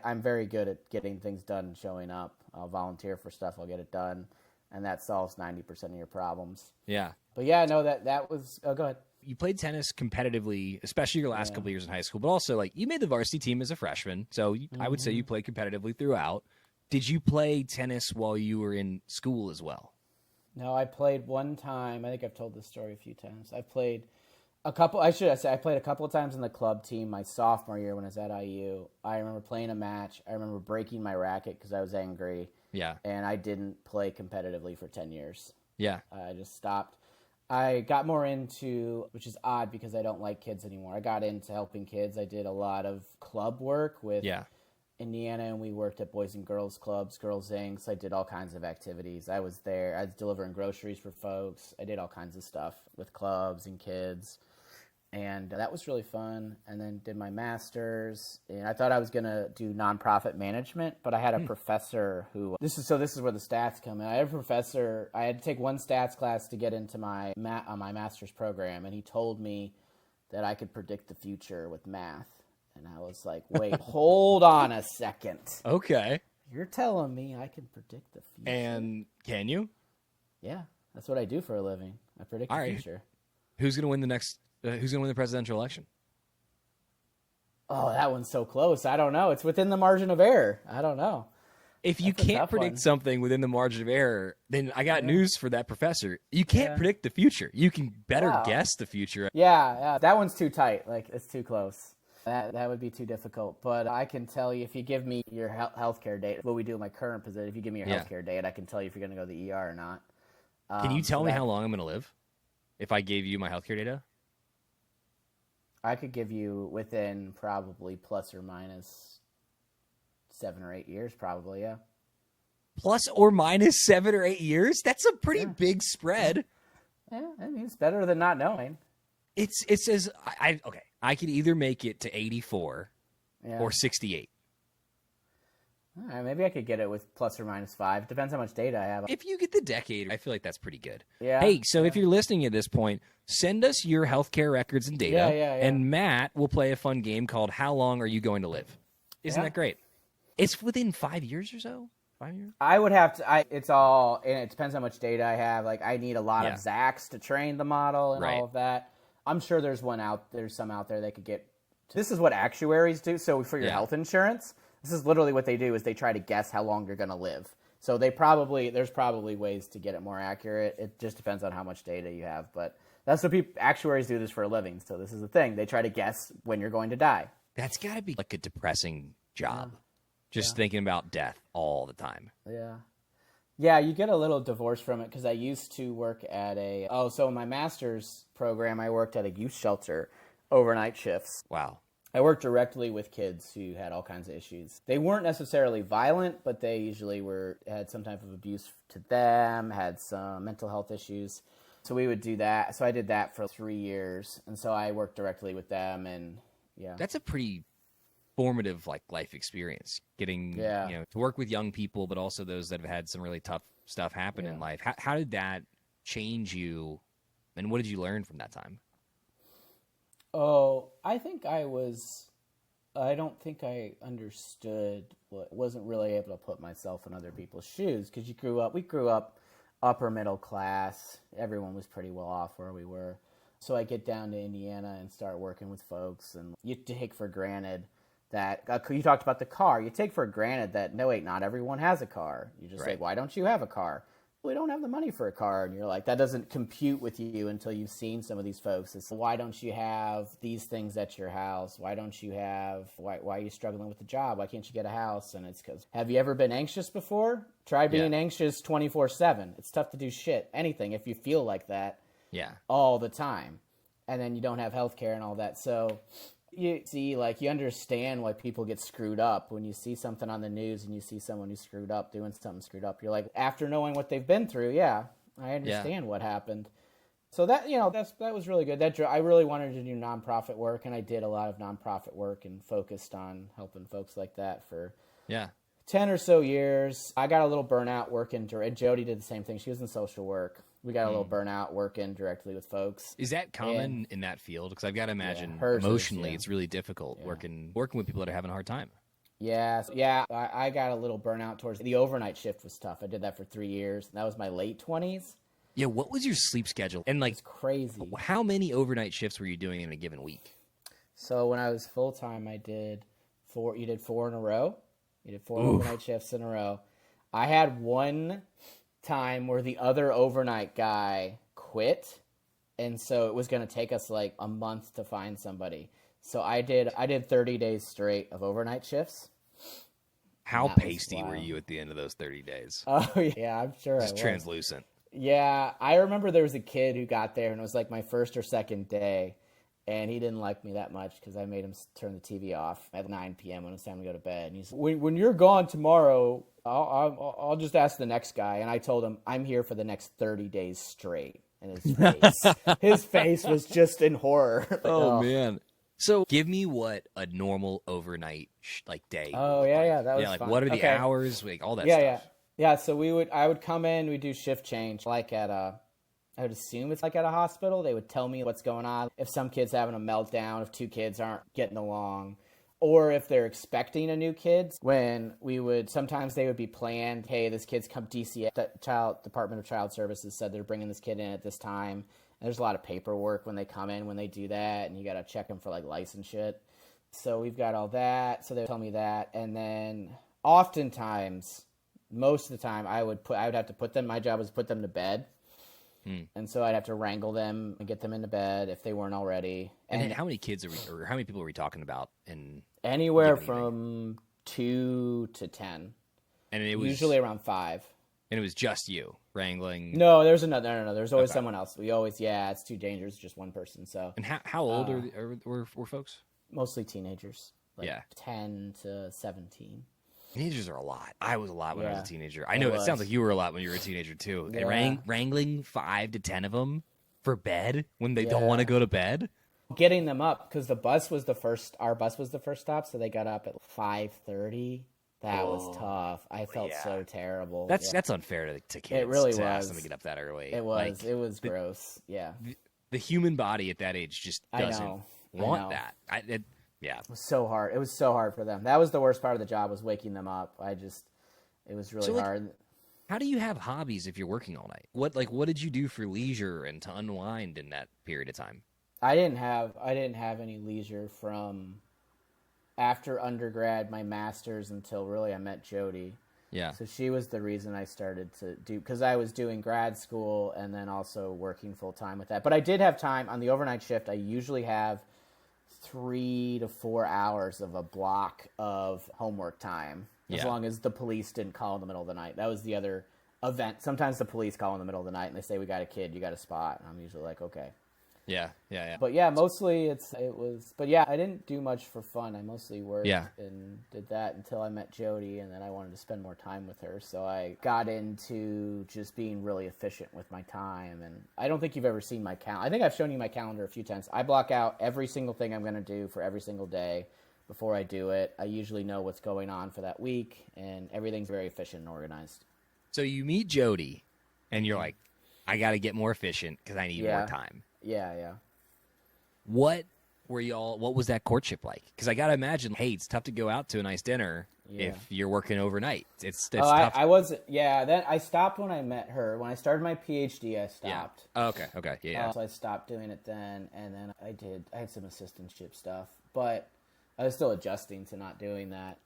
I'm very good at getting things done and showing up. I'll volunteer for stuff. I'll get it done. And that solves 90% of your problems. Yeah. But yeah, no, that was, go ahead. You played tennis competitively, especially your last couple of years in high school, but also like you made the varsity team as a freshman. So I would say you played competitively throughout. Did you play tennis while you were in school as well? No, I played one time. I think I've told this story a few times. I played a couple of times in the club team my sophomore year when I was at IU. I remember playing a match. I remember breaking my racket because I was angry. Yeah. And I didn't play competitively for 10 years. Yeah. I just stopped. I got more into, which is odd because I don't like kids anymore. I got into helping kids. I did a lot of club work with Indiana, and we worked at Boys and Girls Clubs, Girls Inc. I did all kinds of activities. I was there. I was delivering groceries for folks. I did all kinds of stuff with clubs and kids. And that was really fun. And then did my master's. And I thought I was going to do nonprofit management, but I had a professor who, this is where the stats come in. I had a professor, I had to take one stats class to get into my master's program. And he told me that I could predict the future with math. And I was like, wait, hold on a second. Okay. You're telling me I can predict the future? And can you? Yeah, that's what I do for a living. I predict the future. Who's going to win the who's going to win the presidential election? Oh, that one's so close. I don't know. It's within the margin of error. I don't know. If you can't predict something within the margin of error, then I got news for that professor. You can't predict the future. You can better guess the future. Yeah, that one's too tight. Like, it's too close. That would be too difficult. But I can tell you, if you give me your healthcare date, what we do in my current position, if you give me your healthcare date, I can tell you if you're going to go to the ER or not. Can you tell me how long I'm going to live if I gave you my healthcare data? I could give you within probably plus or minus 7 or 8 years, probably, yeah. Plus or minus 7 or 8 years? That's a pretty big spread. Yeah, I mean, it's better than not knowing. It says, I could either make it to 84 or 68. All right, maybe I could get it with plus or minus 5. Depends how much data I have. If you get the decade, I feel like that's pretty good. Yeah. Hey, so if you're listening at this point, send us your healthcare records and data, and Matt will play a fun game called How Long Are You Going to Live? Isn't that great? It's within 5 years or so? 5 years? I would have to, it's all, and it depends how much data I have. Like, I need a lot of Zacks to train the model and all of that. I'm sure there's some out there that could get, this is what actuaries do. So for your health insurance, this is literally what they do is they try to guess how long you're going to live. So there's probably ways to get it more accurate. It just depends on how much data you have. But that's what actuaries do this for a living. So this is the thing. They try to guess when you're going to die. That's got to be like a depressing job. Just thinking about death all the time. Yeah. Yeah, you get a little divorce from it because I used to work at so in my master's program, I worked at a youth shelter overnight shifts. Wow. I worked directly with kids who had all kinds of issues. They weren't necessarily violent, but they usually had some type of abuse to them, had some mental health issues. So we would do that. So I did that for 3 years. And so I worked directly with them and That's a pretty formative life experience, getting to work with young people, but also those that have had some really tough stuff happen in life. How did that change you, and what did you learn from that time? Oh, I don't think I understood wasn't really able to put myself in other people's shoes because we grew up upper middle class. Everyone was pretty well off where we were. So I get down to Indiana and start working with folks, and you take for granted that you talked about the car. You take for granted that not everyone has a car. You just say, why don't you have a car? We don't have the money for a car. And you're like, that doesn't compute with you until you've seen some of these folks. It's why don't you have these things at your house? Why are you struggling with the job? Why can't you get a house? And it's because, have you ever been anxious before? Try being anxious 24/7. It's tough to do anything if you feel like that all the time. And then you don't have health care and all that. So you see, you understand why people get screwed up when you see something on the news and you see someone who's screwed up doing something screwed up. You're like, after knowing what they've been through, I understand what happened. So that that was really good. I really wanted to do nonprofit work, and I did a lot of nonprofit work and focused on helping folks like that for 10 or so years. I got a little burnout working, and Jody did the same thing. She was in social work. We got a little burnout working directly with folks. Is that common in that field? Because I've got to imagine emotionally it's really difficult working with people that are having a hard time. Yeah. I got a little burnout towards the overnight shift was tough. I did that for 3 years. That was my late 20s. Yeah. What was your sleep schedule? And it's crazy. How many overnight shifts were you doing in a given week? So when I was full time, I did 4. You did 4 in a row. You did 4 overnight shifts in a row. I had one time where the other overnight guy quit, and so it was going to take us a month to find somebody. So I did 30 days straight of overnight shifts. How pasty were you at the end of those 30 days? Oh yeah, I'm sure. Just translucent. Yeah, I remember there was a kid who got there, and it was my first or second day, and he didn't like me that much because I made him turn the TV off at 9 p.m. when it was time to go to bed. And he's like, when you're gone tomorrow, I'll just ask the next guy. And I told him, I'm here for the next 30 days straight. And his face was just in horror. Oh, man. So give me what a normal overnight day. Oh, yeah. That was fun. What are the hours? All that stuff. Yeah. So I would come in, we'd do shift change I would assume it's at a hospital. They would tell me what's going on. If some kid's having a meltdown, if 2 kids aren't getting along, or if they're expecting a new kid, when sometimes they would be planned, hey, this kid's come DCS, the Department of Child Services said they're bringing this kid in at this time. And there's a lot of paperwork when they come in, when they do that, and you got to check them for like license shit. So we've got all that. So they tell me that. And then oftentimes, most of the time, I would have to put them, my job was to put them to bed. And so I'd have to wrangle them and get them into bed if they weren't already. And how many kids or how many people are we talking about? Anywhere from 2 to 10. And it was usually around 5. And it was just you wrangling. No, there's another. No. There's always someone else. We always, it's too dangerous, just one person. So. And how old were folks? Mostly teenagers. 10 to 17. Teenagers are a lot. I was a lot when I was a teenager. I know it sounds like you were a lot when you were a teenager too. Yeah. And wrangling 5 to 10 of them for bed when they don't want to go to bed. Getting them up because our bus was the first stop, so they got up at 5:30. That was tough. I felt so terrible. That's unfair to kids. It really to was. Ask them to get up that early. It was. It was gross. Yeah. The human body at that age just doesn't want that. It was so hard. It was so hard for them. That was the worst part of the job, was waking them up. It was really hard. How do you have hobbies if you're working all night? What did you do for leisure and to unwind in that period of time? I didn't have any leisure from after undergrad, my master's, until really I met Jody. Yeah. So she was the reason I started to do, because I was doing grad school and then also working full time with that. But I did have time on the overnight shift. I usually have 3 to 4 hours of a block of homework time, as long as the police didn't call in the middle of the night. That was the other event. Sometimes the police call in the middle of the night and they say, we got a kid, you got a spot. And I'm usually like, okay. Yeah. But mostly but I didn't do much for fun. I mostly worked and did that until I met Jody, and then I wanted to spend more time with her. So I got into just being really efficient with my time. And I don't think you've ever seen my calendar. I think I've shown you my calendar a few times. I block out every single thing I'm going to do for every single day before I do it. I usually know what's going on for that week, and everything's very efficient and organized. So you meet Jody, and you're like, I got to get more efficient because I need more time. Yeah. What was that courtship like? Because I gotta imagine, hey, it's tough to go out to a nice dinner if you're working overnight. It's tough. I was Then I stopped when I met her. When I started my PhD, I stopped. Yeah. Oh, okay. Yeah. So I stopped doing it then, and then I had some assistantship stuff, but I was still adjusting to not doing that.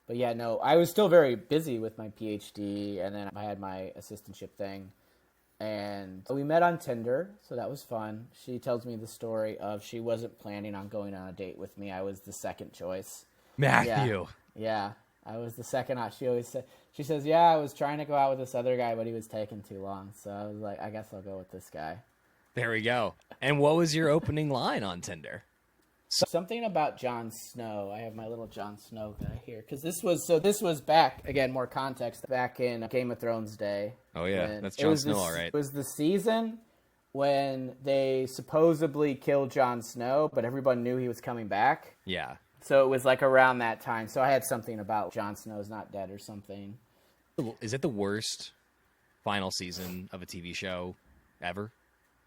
But I was still very busy with my PhD, and then I had my assistantship thing. And we met on Tinder, so that was fun. She tells me the story of she wasn't planning on going on a date with me. I was the second choice. Matthew. Yeah. I was the second. She says, I was trying to go out with this other guy, but he was taking too long. So I was like, I guess I'll go with this guy. There we go. And what was your opening line on Tinder? Something about Jon Snow. I have my little Jon Snow guy here. Because this was back, again, more context, back in Game of Thrones day. Oh, yeah. That's Jon Snow, all right. It was the season when they supposedly killed Jon Snow, but everyone knew he was coming back. Yeah. So it was like around that time. So I had something about Jon Snow's not dead or something. Is it the worst final season of a TV show ever?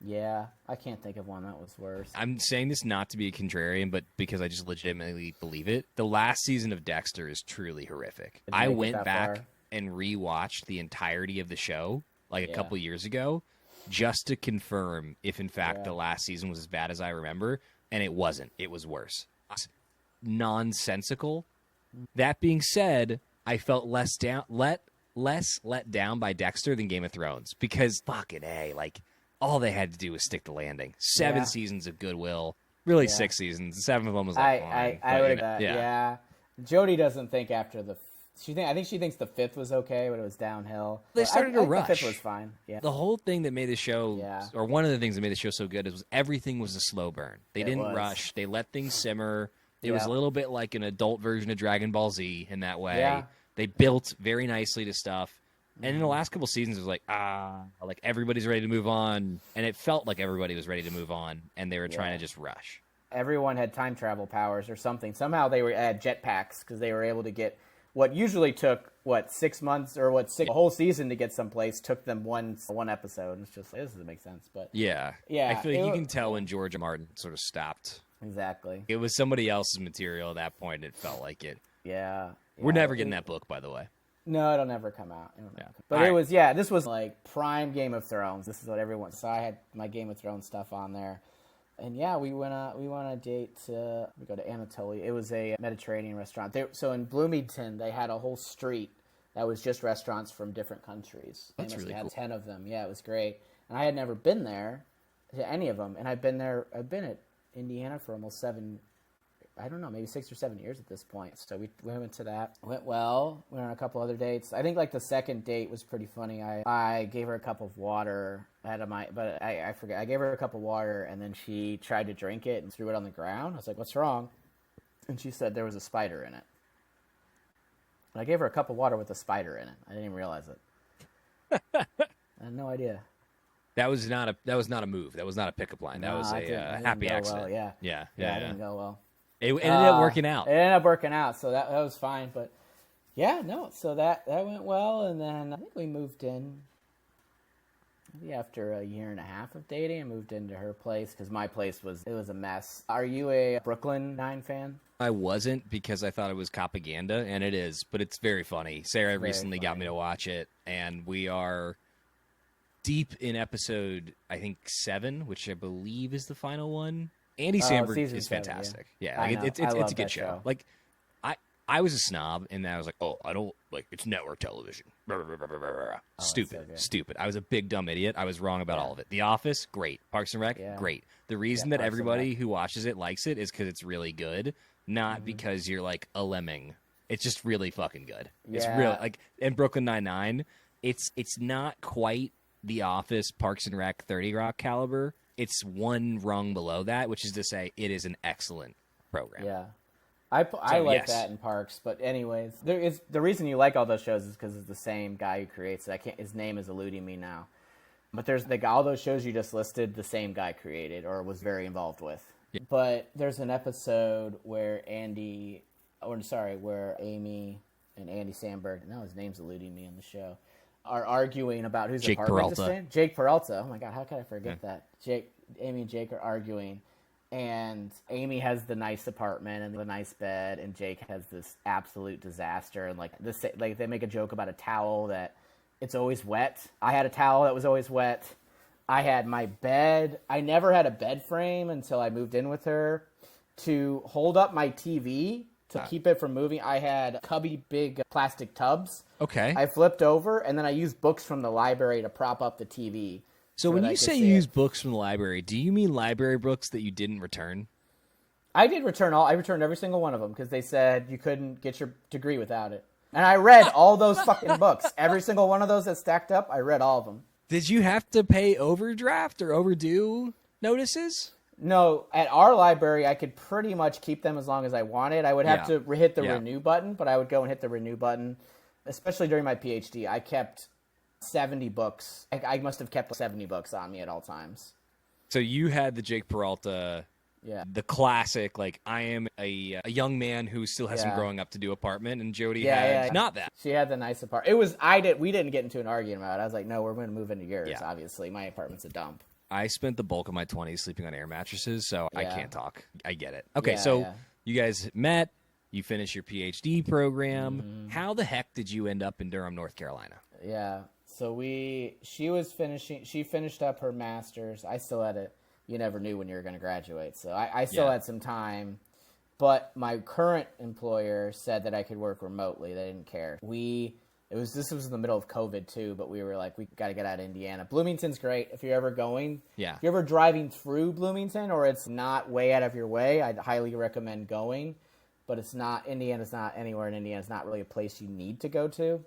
Yeah, I can't think of one that was worse. I'm saying this not to be a contrarian, but because I just legitimately believe it. The last season of Dexter is truly horrific. I went back and rewatched the entirety of the show a couple years ago just to confirm if, in fact, the last season was as bad as I remember, and it wasn't. It was worse. Nonsensical. That being said, I felt less let down by Dexter than Game of Thrones because fucking A, all they had to do was stick the landing. 7 seasons of goodwill. Really 6 seasons. 7 of them was I would agree. Jody doesn't think after the... I think she thinks the 5th was okay, but it was downhill. They started to rush. The 5th was fine. Yeah. The whole thing that made the show, or one of the things that made the show so good, was everything was a slow burn. They didn't rush. They let things simmer. It was a little bit like an adult version of Dragon Ball Z in that way. Yeah. They built very nicely to stuff. And in the last couple seasons, it was everybody's ready to move on. And it felt like everybody was ready to move on, and they were trying to just rush. Everyone had time travel powers or something. Somehow they had jetpacks because they were able to get what usually took, 6 months or a whole season to get someplace, took them one episode. It's just, this doesn't make sense. But yeah. I feel like you can tell when George Martin sort of stopped Exactly. It was somebody else's material at that point. It felt like it. Yeah. We're never getting that book, by the way. No, it'll never come out. Yeah. But All it right. was, yeah, this was like prime Game of Thrones. This is what everyone. So I had my Game of Thrones stuff on there, and yeah, we went on a date to we go to Anatolia. It was a Mediterranean restaurant. So in Bloomington, they had a whole street that was just restaurants from different countries. That's They must really have cool. had 10 of them. Yeah, it was great, and I had never been there to any of them, and I've been at Indiana for almost 7. I don't know, maybe 6 or 7 years at this point. So we went to that. Went well. We went on a couple other dates. I think like the second date was pretty funny. I gave her a cup of water but I forget. I gave her a cup of water and then she tried to drink it and threw it on the ground. I was like, "What's wrong?" And she said there was a spider in it. And I gave her a cup of water with a spider in it. I didn't even realize it. I had no idea. That was not a move. That was not a pickup line. That was it didn't happy go accident. well, yeah. Yeah. It didn't go well. It ended up working out. It ended up working out, so that was fine. But yeah, no, so that went well, and then I think we moved in. Maybe after a year and a half of dating, I moved into her place because my place was a mess. Are you a Brooklyn Nine fan? I wasn't because I thought it was propaganda, and it is, but it's very funny. Sarah recently got me to watch it, and we are deep in episode, I think, 7, which I believe is the final one. Andy Samberg is fantastic. Yeah, like it's a good show. Like I was a snob in that I was like, oh, I don't like it's network television. Stupid. I was a big dumb idiot. I was wrong about all of it. The Office, great. Parks and Rec, great. The reason that everybody who watches it likes it is because it's really good, not because you're like a lemming. It's just really fucking good. It's real like in Brooklyn Nine-Nine, it's not quite The Office, Parks and Rec, 30 Rock caliber. It's one rung below that, which is to say it is an excellent program. Yeah. I like that in Parks, but anyways, the reason you like all those shows is because it's the same guy who creates it. His name is eluding me now, but there's all those shows you just listed, the same guy created or was very involved with. Yeah. But there's an episode where Amy and Andy Samberg, no, his name's eluding me in the show, are arguing about who's Jake Peralta. Jake Peralta. Oh my God, how could I forget that? Amy and Jake are arguing. And Amy has the nice apartment and the nice bed, and Jake has this absolute disaster. And like they make a joke about a towel that it's always wet. I had a towel that was always wet. I had my bed. I never had a bed frame until I moved in with her to hold up my TV to keep it from moving. I had cubby big plastic tubs. Okay. I flipped over, and then I used books from the library to prop up the TV. So when you say you use books from the library, do you mean library books that you didn't return? I did return all. I returned every single one of them because they said you couldn't get your degree without it. And I read all those fucking books. Every single one of those that stacked up, I read all of them. Did you have to pay overdraft or overdue notices? No, at our library, I could pretty much keep them as long as I wanted. I would have to hit the renew button, but I would go and hit the renew button, especially during my PhD. I kept 70 books. I must have kept 70 books on me at all times. So you had the Jake Peralta, the classic, like, I am a young man who still has some growing up to do apartment, and Jody had not that. She had the nice apartment. We didn't get into an argument about it. I was like, no, we're going to move into yours, obviously. My apartment's a dump. I spent the bulk of my 20s sleeping on air mattresses, so I can't talk. I get it. Okay, you guys met. You finished your PhD program. Mm-hmm. How the heck did you end up in Durham, North Carolina? Yeah. So she finished up her master's. I still had it. You never knew when you were going to graduate. So I still had some time, but my current employer said that I could work remotely. They didn't care. This was in the middle of COVID too, but we were like, we got to get out of Indiana. Bloomington's great. If you're ever going, if you're ever driving through Bloomington or it's not way out of your way, I'd highly recommend going. But Indiana's not anywhere in Indiana. It's not really a place you need to go to.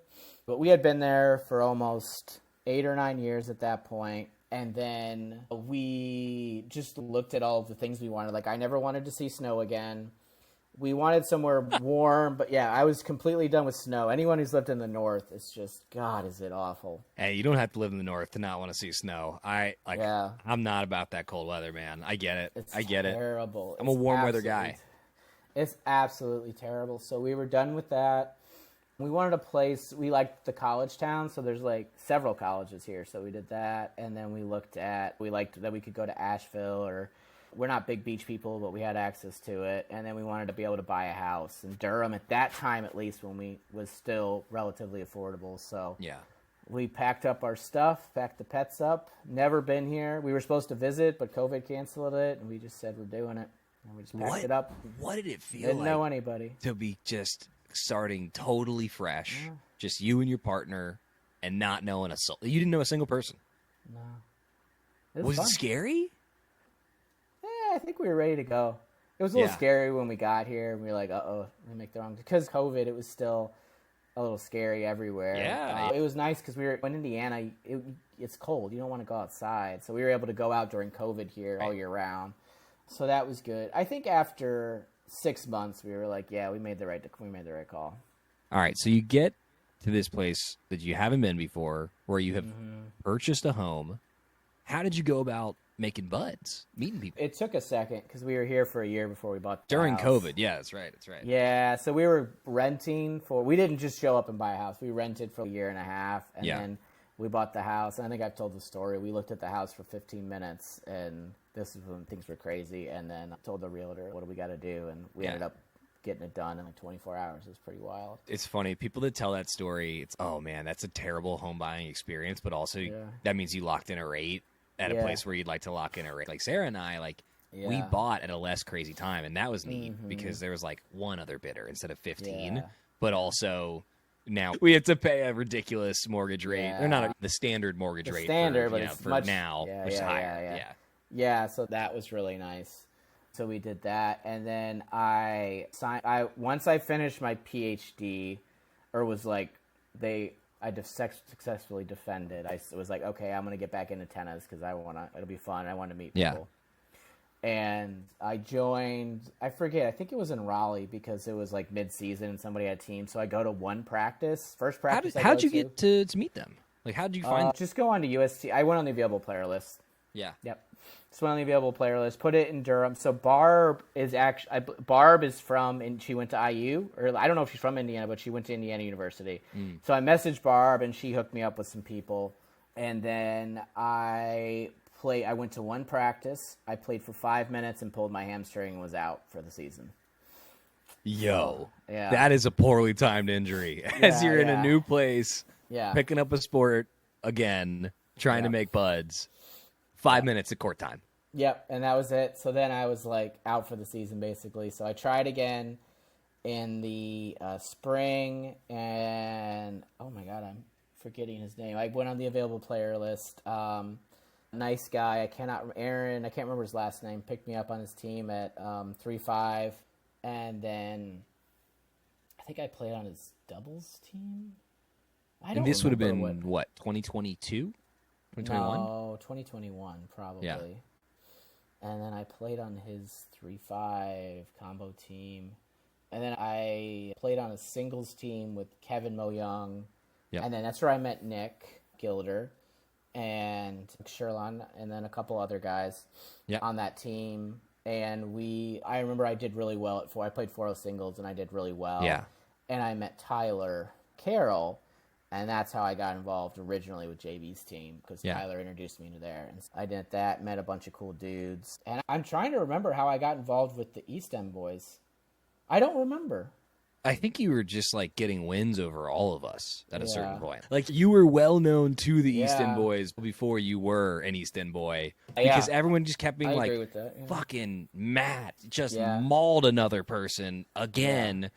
But we had been there for almost 8 or 9 years at that point. And then we just looked at all of the things we wanted. Like, I never wanted to see snow again. We wanted somewhere warm. But, yeah, I was completely done with snow. Anyone who's lived in the north, it's just, God, is it awful. Hey, you don't have to live in the north to not want to see snow. I'm not about that cold weather, man. I get it. It's terrible. I'm a warm weather guy. It's absolutely terrible. So we were done with that. We wanted a place. We liked the college town, so there's like several colleges here. So we did that, and then we liked that we could go to Asheville we're not big beach people, but we had access to it. And then we wanted to be able to buy a house in Durham at that time, at least when we was still relatively affordable. So Yeah. we packed up our stuff, packed the pets up. Never been here. We were supposed to visit, but COVID canceled it, and we just said we're doing it. And we just packed it up. What did it feel Didn't like know anybody. to be just starting totally fresh, just you and your partner, and not knowing a soul? You didn't know a single person. No. It Was fun. it scary? I think we were ready to go. It was a little scary when we got here, and we were like, uh-oh, we make the wrong... Because COVID, it was still a little scary everywhere. Yeah. It was nice because in Indiana, it's cold. You don't want to go outside. So we were able to go out during COVID here all year round. So that was good. I think after 6 months, we were like, yeah, we made the right call. All right, so you get to this place that you haven't been before, where you have purchased a home. How did you go about making buds, meeting people? It took a second because we were here for a year before we bought the During house. COVID, yeah, that's right. Yeah, so we were renting we didn't just show up and buy a house. We rented for a year and a half, and then we bought the house. And I think I've told the story. We looked at the house for 15 minutes, and this is when things were crazy. And then I told the realtor, what do we got to do? And we ended up getting it done in like 24 hours. It was pretty wild. It's funny. People that tell that story, it's, oh, man, that's a terrible home buying experience, but also that means you locked in a rate at a place where you'd like to lock in a rate. Like Sarah and I, we bought at a less crazy time, and that was neat because there was like one other bidder instead of 15, but also now we have to pay a ridiculous mortgage rate, or not the standard mortgage rate standard, for, but it's for much, now, which is higher. Yeah, so that was really nice. So we did that, and then once I finished my PhD, or was like I successfully defended. I was like, okay, I'm gonna get back into tennis because it'll be fun. I want to meet people. And I joined. I forget. I think it was in Raleigh because it was like mid-season and somebody had a team. So I go to one practice. First practice. How'd you get to meet them? Like, how'd you find? Just go on to UST. I went on the available player list. Yeah. Yep. Just went on the available player list. Put it in Durham. So Barb is from, and she went to IU, or I don't know if she's from Indiana, but she went to Indiana University. So I messaged Barb, and she hooked me up with some people. And then I went to one practice. I played for 5 minutes and pulled my hamstring and was out for the season. Yo, that is a poorly timed injury. As you're in a new place, picking up a sport again, trying to make buds. 5 minutes of court time. Yep, and that was it. So then I was like out for the season basically. So I tried again in the spring, and oh my god, I'm forgetting his name. I went on the available player list. Nice guy. Aaron. I can't remember his last name. Picked me up on his team at 3-5, and then I think I played on his doubles team. And this would have been what 2022. 2021? No, 2021, probably. Yeah. And then I played on his 3-5 combo team. And then I played on a singles team with Kevin Mo Young. Yep. And then that's where I met Nick Gilder and Sherlon and then a couple other guys on that team. And I remember I did really well I played 4-0 singles and I did really well. Yeah. And I met Tyler Carroll. And that's how I got involved originally with JB's team because Tyler introduced me to there. And I did that, met a bunch of cool dudes. And I'm trying to remember how I got involved with the East End boys. I don't remember. I think you were just like getting wins over all of us at a certain point. Like you were well known to the East End boys before you were an East End boy because everyone just kept being like, fucking Matt just mauled another person again.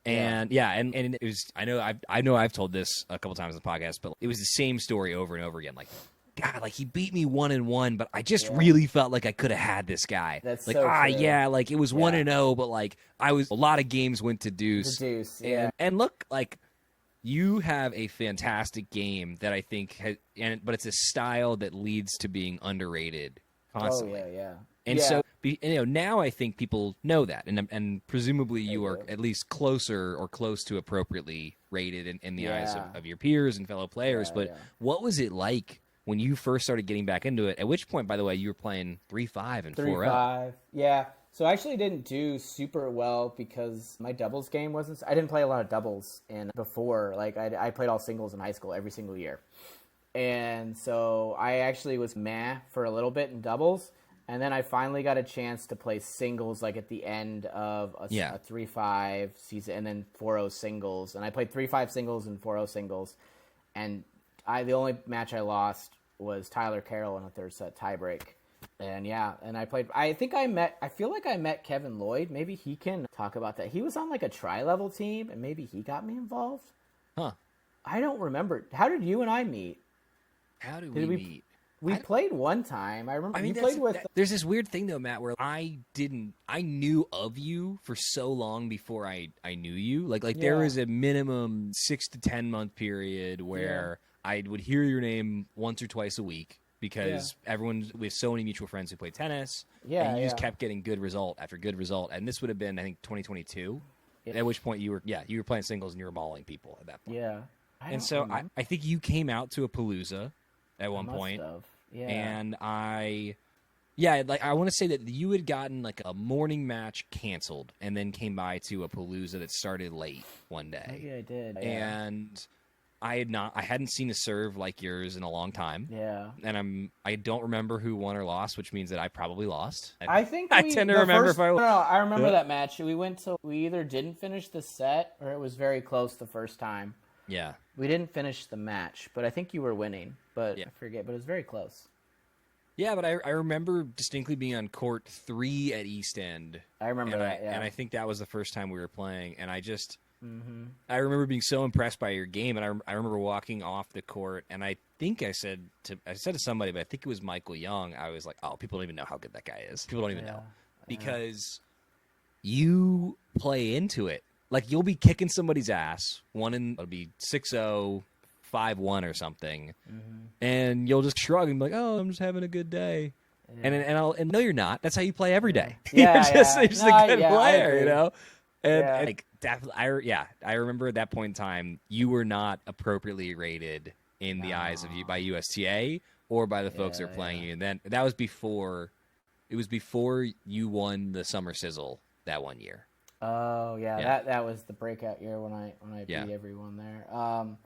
Yeah. And and it was I know I've told this a couple times on the podcast, but it was the same story over and over again. Like, God, like he beat me 1-1, but I just really felt like I could have had this guy. That's like, so true. Like it was 1-0, but like a lot of games went to deuce. And look, like you have a fantastic game that I think but it's a style that leads to being underrated constantly. And so, now I think people know that, and presumably you are at least closer or close to appropriately rated in the eyes of your peers and fellow players. But what was it like when you first started getting back into it? At which point, by the way, you were playing 3-5 and 4-0. 3-5, yeah. So I actually didn't do super well because my doubles game wasn't. I didn't play a lot of doubles before. Like I played all singles in high school every single year, and so I actually was for a little bit in doubles. And then I finally got a chance to play singles like at the end of a 3-5 season, and then 4-0 singles. And I played 3-5 singles and 4-0 singles. And the only match I lost was Tyler Carroll in a third set tiebreak. And and I feel like I met Kevin Lloyd. Maybe he can talk about that. He was on like a tri-level team, and maybe he got me involved. Huh. I don't remember. How did you and I meet? How did we meet? We played one time. I remember you played with. There's this weird thing though, Matt, where I knew of you for so long before I knew you. Like there was a minimum 6 to 10 month period where I would hear your name once or twice a week because we have so many mutual friends who play tennis. Yeah, and you just kept getting good result after good result. And this would have been, I think, 2022. At which point you were playing singles and you were mauling people at that point. Yeah. And so I think you came out to a Palooza at one point. Yeah. And I want to say that you had gotten like a morning match canceled and then came by to a Palooza that started late one day. Maybe I did. Yeah. And I hadn't seen a serve like yours in a long time. Yeah. And I don't remember who won or lost, which means that I probably lost. I think I tend to remember if I won. No, I remember that match. We either didn't finish the set or it was very close the first time. Yeah. We didn't finish the match, but I think you were winning. But I forget, but it was very close. Yeah, but I remember distinctly being on court 3 at East End. I remember that, And I think that was the first time we were playing. And I just, I remember being so impressed by your game. And I remember walking off the court, and I think I said to somebody, but I think it was Michael Young. I was like, oh, people don't even know how good that guy is. People don't even know. Because you play into it. Like, you'll be kicking somebody's ass. It'll be 6-0. 5-1 or something, and you'll just shrug and be like, "Oh, I'm just having a good day," and no, you're not. That's how you play every day. You're just a good player, you know. And like definitely, I remember at that point in time, you were not appropriately rated in the eyes of you by USTA or by the folks that were playing you. And then that was before. It was before you won the Summer Sizzle that one year. Oh yeah. That was the breakout year when I beat everyone there.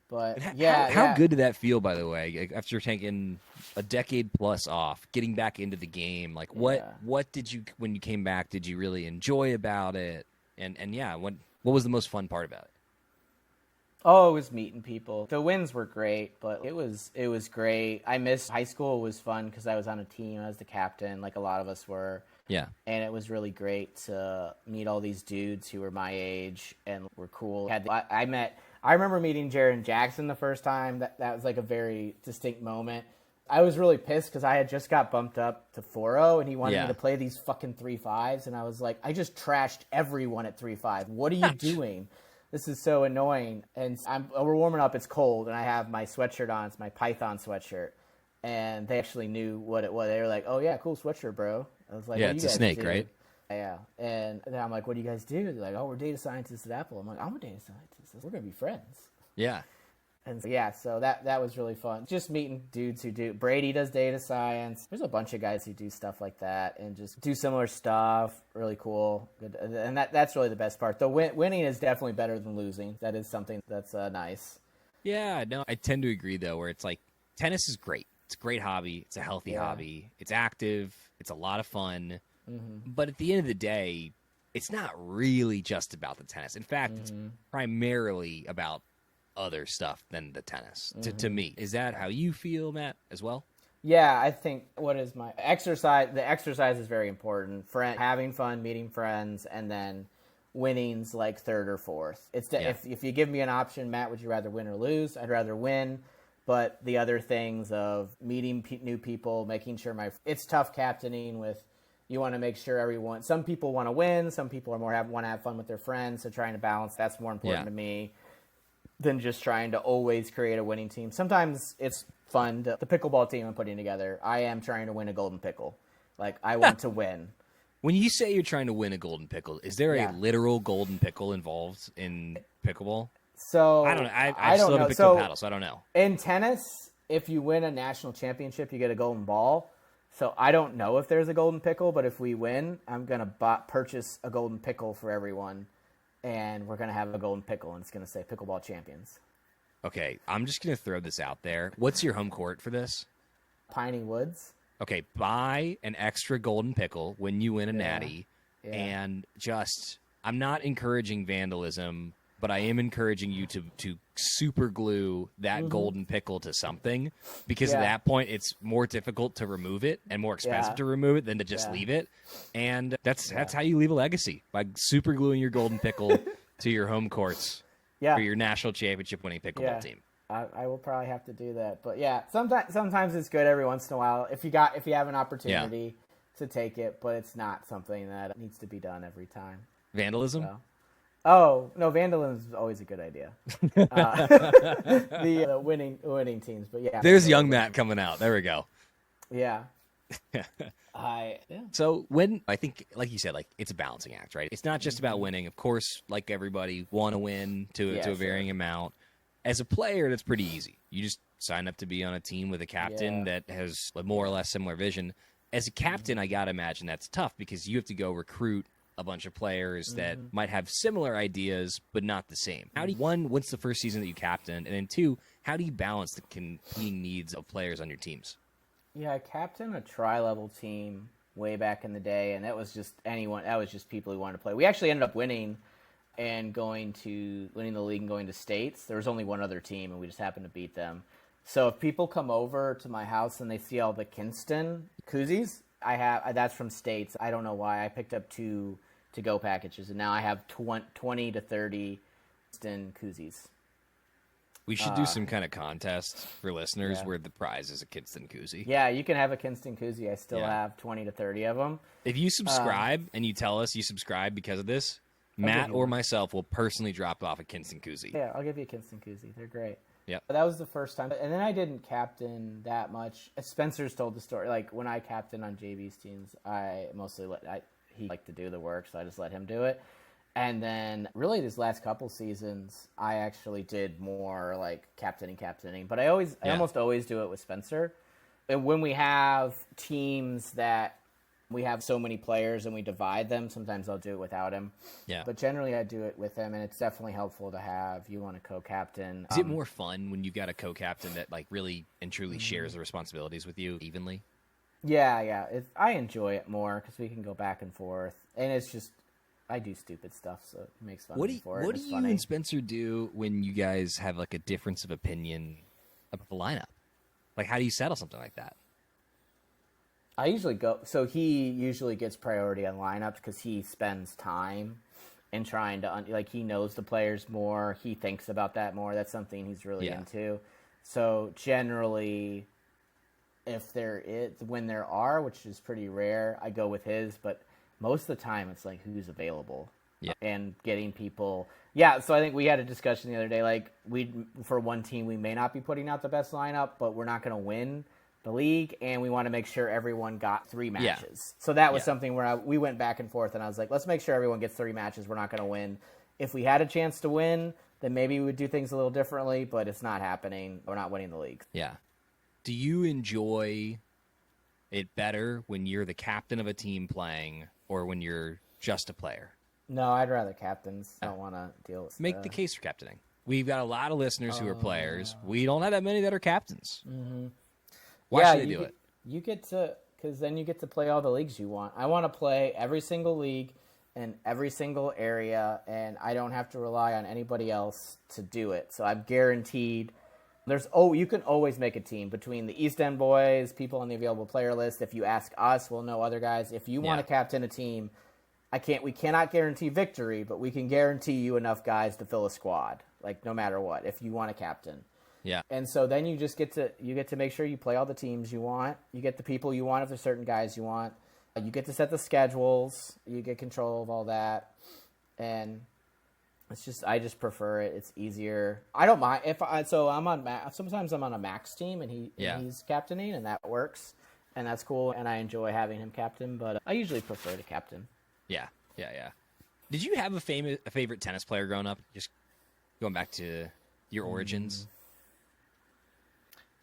But how good did that feel, by the way, after taking a decade plus off, getting back into the game? Like, what did you, when you came back, did you really enjoy about it? And what was the most fun part about it? Oh, it was meeting people. The wins were great, but it was great. I missed high school. It was fun because I was on a team. I was the captain, like a lot of us were. Yeah. And it was really great to meet all these dudes who were my age and were cool. I remember meeting Jaron Jackson the first time. That was like a very distinct moment. I was really pissed because I had just got bumped up to 4-0, and he wanted me to play these fucking 3-5s, and I was like, I just trashed everyone at 3-5. What are you doing? This is so annoying. And we're warming up. It's cold, and I have my sweatshirt on. It's my Python sweatshirt. And they actually knew what it was. They were like, oh, yeah, cool sweatshirt, bro. I was like, yeah, it's a snake, right? Yeah. And then I'm like, what do you guys do? They're like, oh, we're data scientists at Apple. I'm like, I'm a data scientist. We're going to be friends. Yeah. And so that was really fun. Just meeting dudes who do. Brady does data science. There's a bunch of guys who do stuff like that and just do similar stuff. Really cool. Good. And that's really the best part. The winning is definitely better than losing. That is something that's nice. Yeah, no, I tend to agree, though, where it's like tennis is great. It's a great hobby. It's a healthy hobby. It's active. It's a lot of fun. But at the end of the day, it's not really just about the tennis. In fact, it's primarily about other stuff than the tennis, to me. Is that how you feel, Matt, as well? Yeah, I think what is my exercise? The exercise is very important. Having fun, meeting friends, and then winning's like third or fourth. If you give me an option, Matt, would you rather win or lose? I'd rather win. But the other things of meeting new people, making sure it's tough captaining with. You want to make sure some people want to win, some people are want to have fun with their friends, so trying to balance, that's more important to me than just trying to always create a winning team. Sometimes it's fun, the pickleball team I'm putting together, I am trying to win a golden pickle. Like, I want to win. When you say you're trying to win a golden pickle, is there a literal golden pickle involved in pickleball? So I don't know. I still haven't picked up paddle, so I don't know. In tennis, if you win a national championship, you get a golden ball. So I don't know if there's a golden pickle, but if we win, I'm going to purchase a golden pickle for everyone, and we're going to have a golden pickle, and it's going to say Pickleball Champions. Okay, I'm just going to throw this out there. What's your home court for this? Piney Woods. Okay, buy an extra golden pickle when you win a natty, Yeah. and I'm not encouraging vandalism, but I am encouraging you to super glue that golden pickle to something, because at Yeah. that point it's more difficult to remove it and more expensive Yeah. to remove it than to just Yeah. leave it. And that's how you leave a legacy, by super gluing your golden pickle to your home courts Yeah. for your national championship winning pickleball team. I will probably have to do that, but yeah, sometimes it's good every once in a while if you have an opportunity to take it, but it's not something that needs to be done every time. Vandalism? So. Oh no, vandalism is always a good idea. The winning teams, but yeah. There's young Matt coming out. There we go. Yeah. So when I think, like you said, like it's a balancing act, right? It's not just about winning. Of course, like everybody, want to win to a varying amount. As a player, that's pretty easy. You just sign up to be on a team with a captain that has a more or less similar vision. As a captain, I gotta imagine that's tough, because you have to go recruit a bunch of players that might have similar ideas but not the same. How do you, one, what's the first season that you captained, and then two, how do you balance the competing needs of players on your teams? Yeah, I captained a tri-level team way back in the day, and that was just people who wanted to play. We actually ended up winning the league and going to states. There was only one other team, and we just happened to beat them. So if people come over to my house and they see all the Kinston koozies, that's from states. I don't know why. I picked up 2 to-go packages, and now I have 20 to 30 Kinston koozies. We should do some kind of contest for listeners where the prize is a Kinston koozie. Yeah, you can have a Kinston koozie. I still have 20 to 30 of them. If you subscribe and you tell us you subscribe because of this, Matt or myself will personally drop off a Kinston koozie. Yeah, I'll give you a Kinston koozie. They're great. Yeah, that was the first time, and then I didn't captain that much. Spencer's told the story. Like when I captained on JV's teams, I mostly he liked to do the work, so I just let him do it. And then really these last couple seasons, I actually did more like captaining. But I almost always do it with Spencer. And when we have teams that we have so many players and we divide them, sometimes I'll do it without him. Yeah. But generally I do it with him, and it's definitely helpful to have you on a co-captain. Is it more fun when you've got a co-captain that like really and truly shares the responsibilities with you evenly? Yeah. I enjoy it more because we can go back and forth, and it's just I do stupid stuff, so it makes fun for it. What do you and Spencer do when you guys have like a difference of opinion about the lineup? Like, how do you settle something like that? I usually go. So he usually gets priority on lineups because he spends time in trying to he knows the players more. He thinks about that more. That's something he's really into. So generally, when there are, which is pretty rare, I go with his. But most of the time, it's like who's available. Yeah. And getting people. Yeah. So I think we had a discussion the other day. Like for one team, we may not be putting out the best lineup, but we're not going to win the league, and we want to make sure everyone got 3 matches. So that was something where we went back and forth, and I was like, let's make sure everyone gets 3 matches. We're not going to win. If we had a chance to win, then maybe we would do things a little differently, but it's not happening. We're not winning the league. Yeah. Do you enjoy it better when you're the captain of a team playing or when you're just a player? No, I'd rather captains. I don't want to deal with Make the case for captaining. We've got a lot of listeners who are players. We don't have that many that are captains. Mm-hmm. Why should they do it? You get to, because then you get to play all the leagues you want. I want to play every single league in every single area, and I don't have to rely on anybody else to do it. So I'm guaranteed. You can always make a team between the East End boys, people on the available player list. If you ask us, we'll know other guys. If you want to captain a team, we cannot guarantee victory, but we can guarantee you enough guys to fill a squad, like no matter what, if you want to captain. Yeah. And so then you just get to make sure you play all the teams you want. You get the people you want if there's certain guys you want. You get to set the schedules. You get control of all that. And I just prefer it. It's easier. I don't mind sometimes I'm on a max team and he's captaining, and that works. And that's cool, and I enjoy having him captain, but I usually prefer to captain. Yeah. Did you have a favorite tennis player growing up? Just going back to your origins.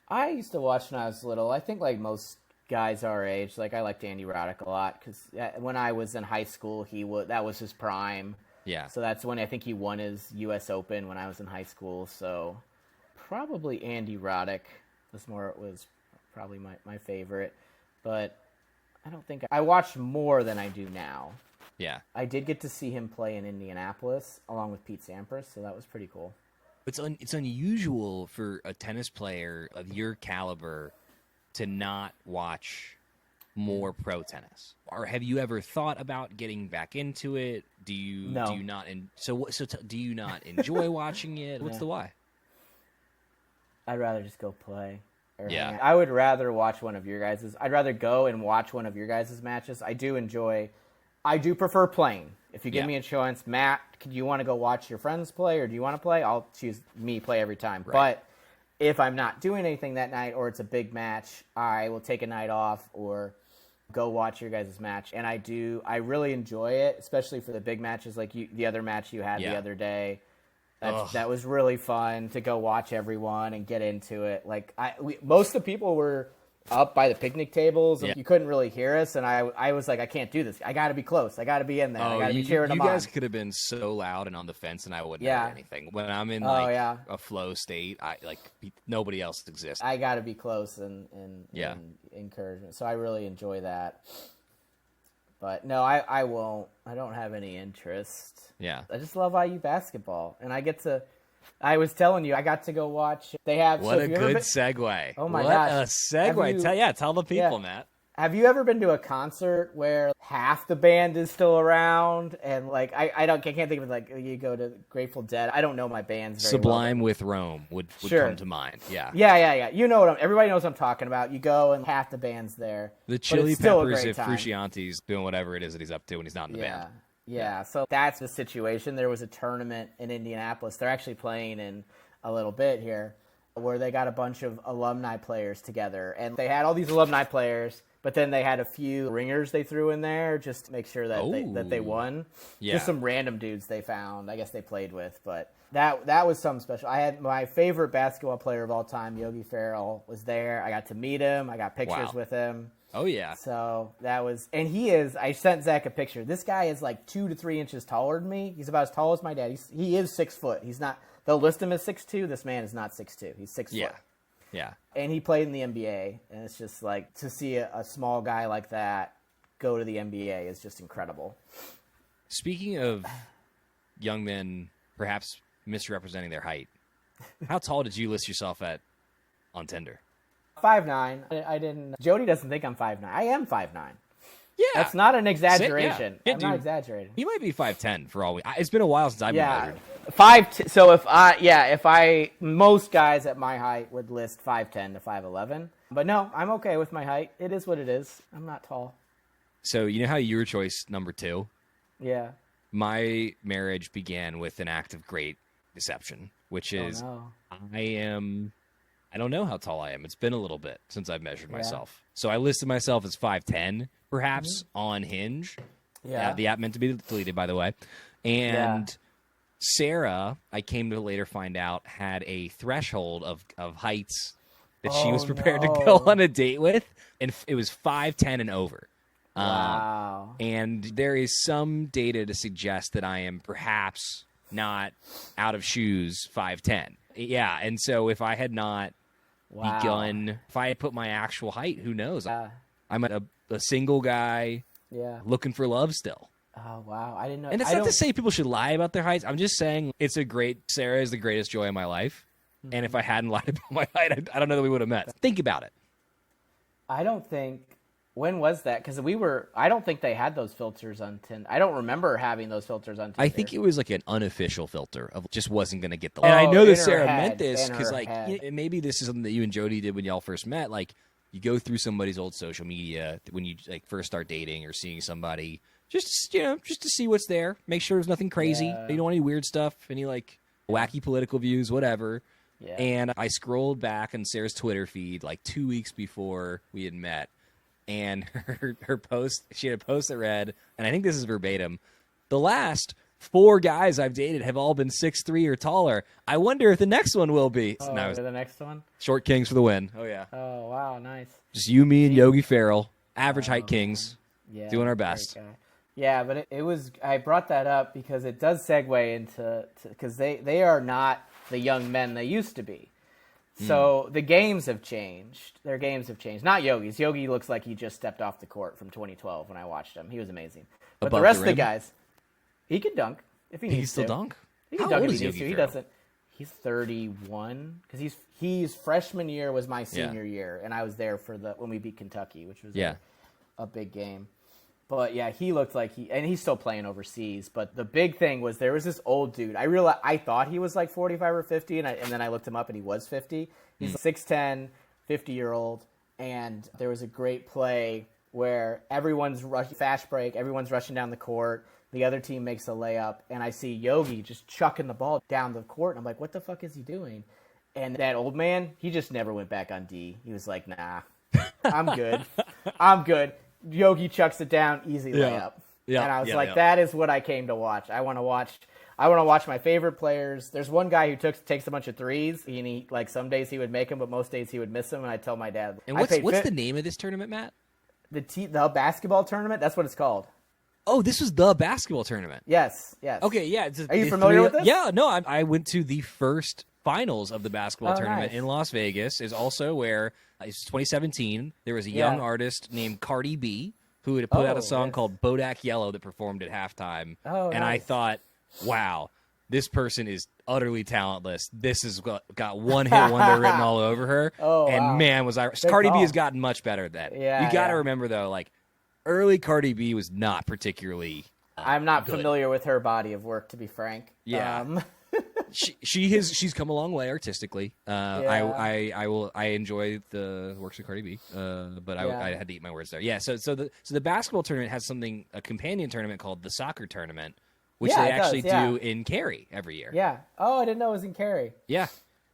I used to watch when I was little. I think like most guys our age, like I liked Andy Roddick a lot because when I was in high school, that was his prime. Yeah. So that's when I think he won his U.S. Open when I was in high school. So probably Andy Roddick was probably my favorite. but I don't think I watched more than I do now. Yeah. I did get to see him play in Indianapolis along with Pete Sampras, so that was pretty cool. It's unusual for a tennis player of your caliber to not watch more pro tennis. Or have you ever thought about getting back into it? Do you No. do you not do you not enjoy watching it? What's the why? I'd rather just go play. Yeah. hang out. I would rather watch one of your guys's. I'd rather go and watch one of your guys' matches. I do prefer playing. If you give me a choice, Matt, do you want to go watch your friends play or do you want to play? I'll choose me play every time. Right. But if I'm not doing anything that night or it's a big match, I will take a night off or go watch your guys' match. And I really enjoy it, especially for the big matches like the other match you had the other day. That was really fun to go watch everyone and get into it. Like most of the people were up by the picnic tables, and you couldn't really hear us. And I was like, I can't do this. I got to be close. I got to be in there. I got to be cheering them on. You guys could have been so loud and on the fence, and I wouldn't know anything. When I'm in a flow state, nobody else exists. I got to be close and encouragement. So I really enjoy that. But no, I won't. I don't have any interest. Yeah. I just love IU basketball, and I was telling you, I got to go watch. They have what a good segue. Oh my gosh, what a segue! Tell the people, Matt. Have you ever been to a concert where half the band is still around and like I can't think of it, like you go to Grateful Dead. I don't know my bands very Sublime well. with Rome would come to mind. Yeah. You know everybody knows what I'm talking about. You go and half the band's there. The Chili Peppers if Frusciante's doing whatever it is that he's up to when he's not in the band. Yeah, so that's the situation. There was a tournament in Indianapolis. They're actually playing in a little bit here where they got a bunch of alumni players together. And they had all these alumni players, but then they had a few ringers they threw in there just to make sure that they won. Yeah. Just some random dudes they found, I guess they played with. But that was something special. I had my favorite basketball player of all time, Yogi Ferrell, was there. I got to meet him. I got pictures with him. Oh, yeah. So that was, and I sent Zach a picture. This guy is like 2 to 3 inches taller than me. He's about as tall as my dad. He is 6 foot. He's not, they'll list him as 6'2". This man is not 6'2". He's 6 foot. Yeah. And he played in the NBA. And it's just like, to see a small guy like that go to the NBA is just incredible. Speaking of young men perhaps misrepresenting their height, how tall did you list yourself at on Tinder? 5'9". I didn't. Jody doesn't think I'm 5'9". I am 5'9". Yeah, that's not an exaggeration. I'm not exaggerating. He might be 5'10" for all we. It's been a while since I've been measured. 5'10". So if most guys at my height would list 5'10" to 5'11". But no, I'm okay with my height. It is what it is. I'm not tall. So you know how you were choice number 2? Yeah. My marriage began with an act of great deception, which is I don't know how tall I am. It's been a little bit since I've measured myself. So I listed myself as 5'10", perhaps, on Hinge. Yeah. The app meant to be deleted, by the way. And Sarah, I came to later find out, had a threshold of heights that she was prepared to go on a date with. And it was 5'10" and over. Wow. And there is some data to suggest that I am perhaps not out of shoes 5'10". Yeah, and so if I had not begun, if I had put my actual height, who knows? I'm a single guy looking for love still. Oh, wow. I didn't know. And it's not to say people should lie about their heights. I'm just saying Sarah is the greatest joy in my life. Mm-hmm. And if I hadn't lied about my height, I don't know that we would have met. Think about it. I don't think. When was that? Because I don't think they had those filters on Tinder. I don't remember having those filters on Tinder. I think it was like an unofficial filter of just wasn't going to get the. And I know that Sarah meant this because maybe this is something that you and Jody did when y'all first met. Like you go through somebody's old social media when you first start dating or seeing somebody, just to see what's there. Make sure there's nothing crazy. You don't want any weird stuff, any wacky political views, whatever. Yeah. And I scrolled back on Sarah's Twitter feed 2 weeks before we had met. And her post, she had a post that read, and I think this is verbatim, the last 4 guys I've dated have all been 6'3" or taller. I wonder if the next one will be. Oh, the next one? Short Kings for the win. Oh, yeah. Oh, wow, nice. Just you, me, and Yogi Ferrell, average height Kings, doing our best. Yeah, but it was, I brought that up because it does segue into, because they are not the young men they used to be. So the games have changed. Their games have changed. Not Yogi's. Yogi looks like he just stepped off the court from 2012 when I watched him. He was amazing. But Above the rest the of the rim? guys, he can dunk if he needs to. He still dunk? He can How dunk old if is he needs Yogi to. He Ferrell? doesn't. He's 31 because he's freshman year was my senior year, and I was there for when we beat Kentucky, which was a big game. But yeah, he looked like and he's still playing overseas. But the big thing was there was this old dude. I thought he was like 45 or 50, and then I looked him up and he was 50. He's 6'10", 50-year-old, and there was a great play where everyone's fast break, everyone's rushing down the court. The other team makes a layup, and I see Yogi just chucking the ball down the court, and I'm like, what the fuck is he doing? And that old man, he just never went back on D. He was like, nah, I'm good. I'm good. Yogi chucks it down, easy layup. Yeah. And I was like, that is what I came to watch. I want to watch my favorite players. There's one guy who takes a bunch of threes. And he like some days he would make them, but most days he would miss them. And I tell my dad. And what's the name of this tournament, Matt? The basketball tournament. That's what it's called. Oh, this was the basketball tournament. Yes. Okay, yeah. Are you familiar with this? Yeah, no. I went to the first finals of the basketball tournament in Las Vegas. Is also where it's 2017. There was a young artist named Cardi B who had put out a song called Bodak Yellow that performed at halftime. And I thought, wow, this person is utterly talentless. This has got one hit wonder written all over her. Man, was Cardi B has gotten much better at that. Yeah, you got to remember though, like early Cardi B was not particularly. I'm not good. familiar with her body of work, to be frank. Yeah. She's come a long way artistically. I enjoy the works of Cardi B, but I had to eat my words there. Yeah, so the basketball tournament has a companion tournament called the soccer tournament, which they actually do in Cary every year. Yeah. Oh, I didn't know it was in Cary. Yeah.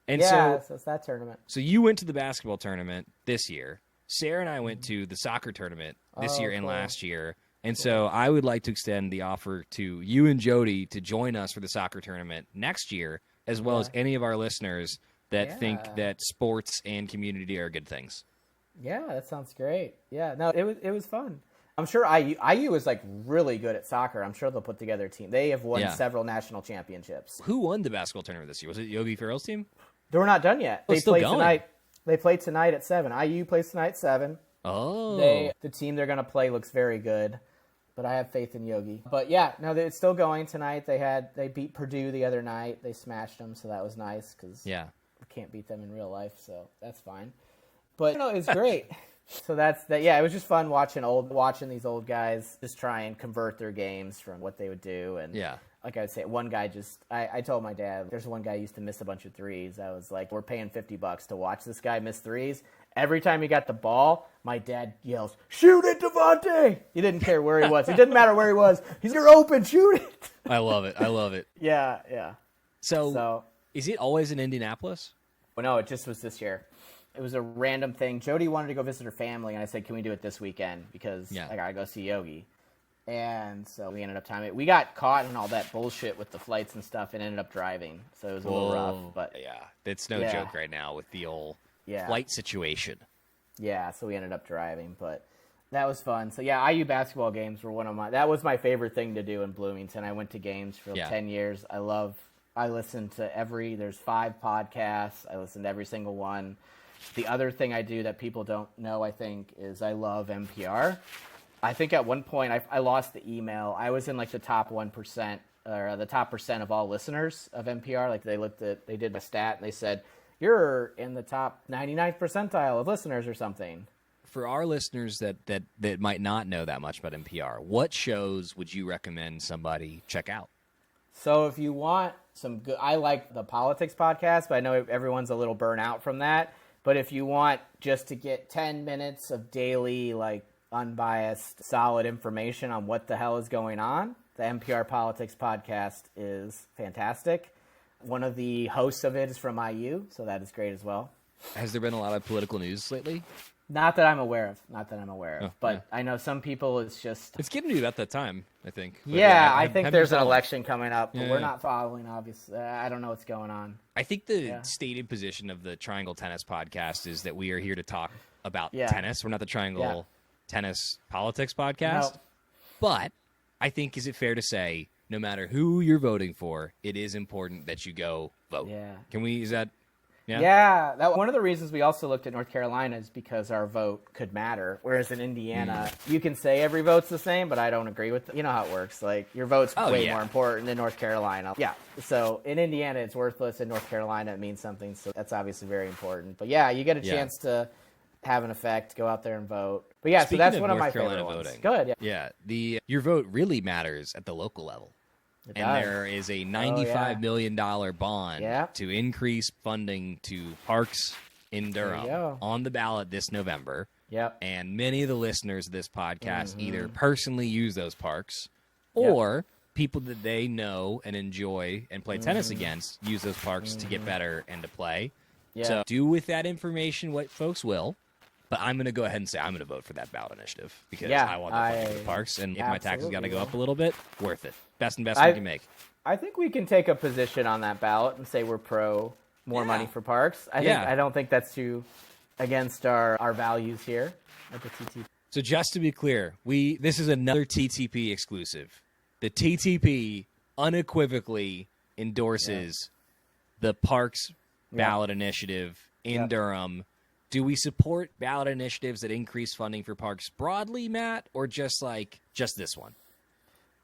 And so it's that tournament. So you went to the basketball tournament this year. Sarah and I went to the soccer tournament this year and last year. And so I would like to extend the offer to you and Jody to join us for the soccer tournament next year, as well as any of our listeners that think that sports and community are good things. Yeah, that sounds great. Yeah, no, it was fun. I'm sure IU is like really good at soccer. I'm sure they'll put together a team. They have won several national championships. Who won the basketball tournament this year? Was it Yogi Ferrell's team? They're not done yet. They play tonight. They play tonight at 7. IU plays tonight at 7. Oh. The team they're going to play looks very good. But I have faith in Yogi. But yeah, no, it's still going tonight. They beat Purdue the other night. They smashed them, so that was nice because we can't beat them in real life, so that's fine. But it's great. So that's that. Yeah, it was just fun watching these old guys just try and convert their games from what they would do. And like I would say, one guy I told my dad, there's one guy who used to miss a bunch of threes. I was like, we're paying $50 to watch this guy miss threes. Every time he got the ball, my dad yells, "Shoot it, Devontae!" He didn't care where he was. It didn't matter where he was. You're open, shoot it. I love it. Yeah. So is it always in Indianapolis? Well, no, it just was this year. It was a random thing. Jody wanted to go visit her family, and I said, can we do it this weekend? Because I got to go see Yogi. And so we ended up timing it. We got caught in all that bullshit with the flights and stuff and ended up driving. So it was a little rough. But it's no joke right now with the old flight situation. Yeah, so we ended up driving, but that was fun. So yeah, IU basketball games were that was my favorite thing to do in Bloomington. I went to games for 10 years. I listened to there's 5 podcasts. I listened to every single one. The other thing I do that people don't know, I think, is I love NPR. I think at one point I lost the email. I was in like the top 1% or the top percent of all listeners of NPR. Like they did a stat and they said, you're in the top 99th percentile of listeners or something. For our listeners that might not know that much about NPR, what shows would you recommend somebody check out? So if you want some good, I like the politics podcast, but I know everyone's a little burnt out from that. But if you want just to get 10 minutes of daily, like unbiased, solid information on what the hell is going on, the NPR Politics podcast is fantastic. One of the hosts of it is from IU, so that is great as well. Has there been a lot of political news lately? Not that I'm aware of. But I know some people, it's getting to be about that time, I think. But I think there's an election coming up, but we're not following, obviously. I don't know what's going on. I think the stated position of the Triangle Tennis podcast is that we are here to talk about tennis. We're not the Triangle Tennis Politics podcast. No. But I think, is it fair to say, no matter who you're voting for, it is important that you go vote. Yeah. Is that Yeah, one of the reasons we also looked at North Carolina is because our vote could matter. Whereas in Indiana, you can say every vote's the same, but I don't agree with it. You know how it works. Like, your vote's way more important than North Carolina. Yeah. So in Indiana, it's worthless. In North Carolina, it means something. So that's obviously very important. But yeah, you get a chance to have an effect, go out there and vote. But yeah, Speaking so that's of one North of my Carolina favorite voting, ones. Good. Yeah. Your vote really matters at the local level. And there is a $95 million bond to increase funding to parks in Durham on the ballot this November. Yep. And many of the listeners of this podcast either personally use those parks or people that they know and enjoy and play tennis against use those parks to get better and to play. Yeah. So do with that information what folks will. But I'm going to go ahead and say I'm going to vote for that ballot initiative because I want the funding for the parks. And if my taxes got to go up a little bit, worth it. Best investment we can make. I think we can take a position on that ballot and say we're pro more money for parks. I don't think that's too against our values here at the TTP. So just to be clear, this is another TTP exclusive. The TTP unequivocally endorses the parks ballot initiative in Durham. Do we support ballot initiatives that increase funding for parks broadly, Matt, or just this one?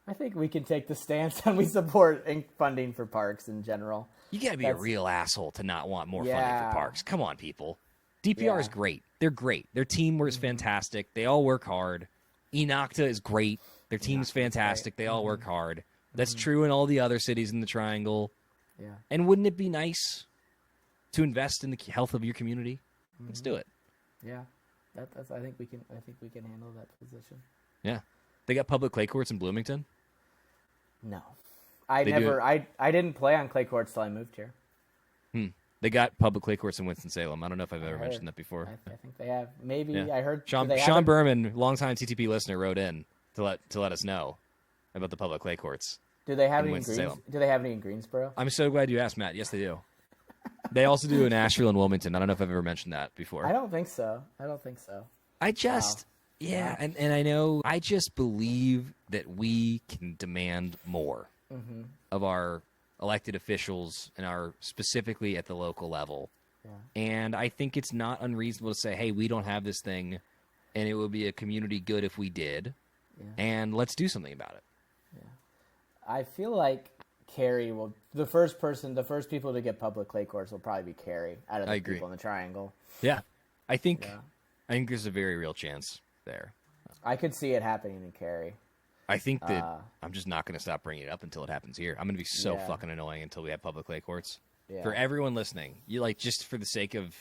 I think we can take the stance on we support funding for parks in general. You got to be a real asshole to not want more funding for parks. Come on, people. DPR is great. They're great. Their team is fantastic. They all work hard. Enocta is great. Their team's fantastic. They all work hard. That's true in all the other cities in the Triangle. Yeah. And wouldn't it be nice to invest in the health of your community? Let's do it. Yeah, I think we can handle that position. Yeah, they got public clay courts in Bloomington. No, I didn't play on clay courts till I moved here. They got public clay courts in Winston-Salem. I don't know if I've ever mentioned that before. I think they have. Maybe I heard Sean Berman, longtime TTP listener, wrote in to let us know about the public clay courts. Do they have any in Do they have any in Greensboro? I'm so glad you asked, Matt. Yes, they do. They also do in Asheville and Wilmington. I don't know if I've ever mentioned that before. I don't think so. And I know, I just believe that we can demand more of our elected officials and specifically at the local level. Yeah. And I think it's not unreasonable to say, hey, we don't have this thing, and it would be a community good if we did, and let's do something about it. Yeah. I feel like Carrie will the first people to get public clay courts will probably be Carrie out of the people in the Triangle. Yeah, I think there's a very real chance there. I could see it happening in Carrie. I think that I'm just not going to stop bringing it up until it happens here. I'm going to be so fucking annoying until we have public clay courts. Yeah. For everyone listening, just for the sake of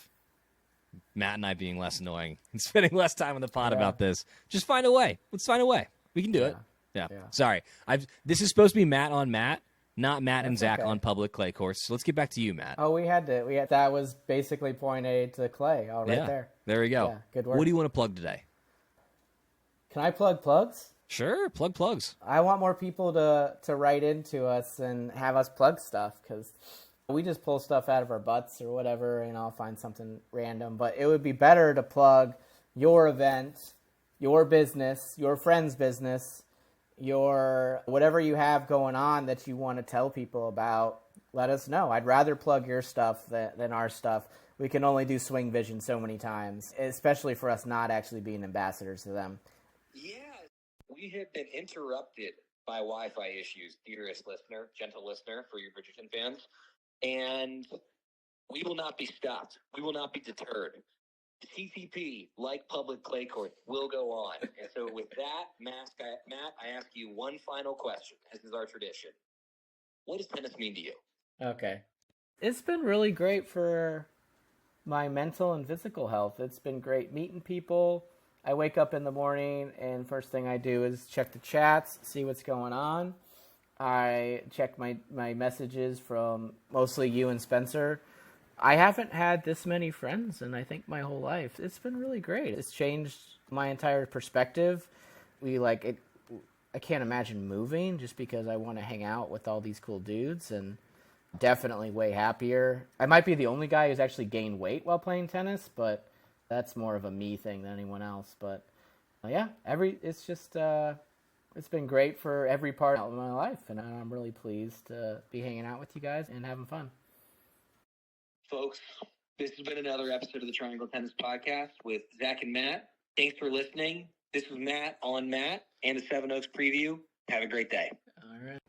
Matt and I being less annoying and spending less time on the pod about this, just find a way. Let's find a way. We can do it. Yeah. Sorry, this is supposed to be Matt on Matt. Not Matt and Zack on public clay courts. So let's get back to you, Matt. Oh, that was basically point A to clay. All right there. There we go. Yeah, good work. What do you want to plug today? Can I plug plugs? Sure, plug plugs. I want more people to write into us and have us plug stuff because we just pull stuff out of our butts or whatever, and I'll find something random. But it would be better to plug your event, your business, your friend's business, your whatever you have going on that you want to tell people about. Let us know. I'd rather plug your stuff than our stuff. We can only do Swing Vision so many times, especially for us not actually being ambassadors to them. Yeah, we have been interrupted by Wi-Fi issues, dearest listener, gentle listener for your Bridgerton fans, and we will not be stopped. We will not be deterred. TTP, like public clay court, will go on. And so with that, Matt, I ask you one final question, as is our tradition. What does tennis mean to you? Okay. It's been really great for my mental and physical health. It's been great meeting people. I wake up in the morning, and first thing I do is check the chats, see what's going on. I check my messages from mostly you and Spencer. I haven't had this many friends in, I think, my whole life. It's been really great. It's changed my entire perspective. I can't imagine moving just because I want to hang out with all these cool dudes, and definitely way happier. I might be the only guy who's actually gained weight while playing tennis, but that's more of a me thing than anyone else. But it's been great for every part of my life, and I'm really pleased to be hanging out with you guys and having fun. Folks, This has been another episode of the Triangle Tennis Podcast with Zack and Matt. Thanks for listening. This was Matt on Matt and the Seven Oaks preview. Have a great day. All right.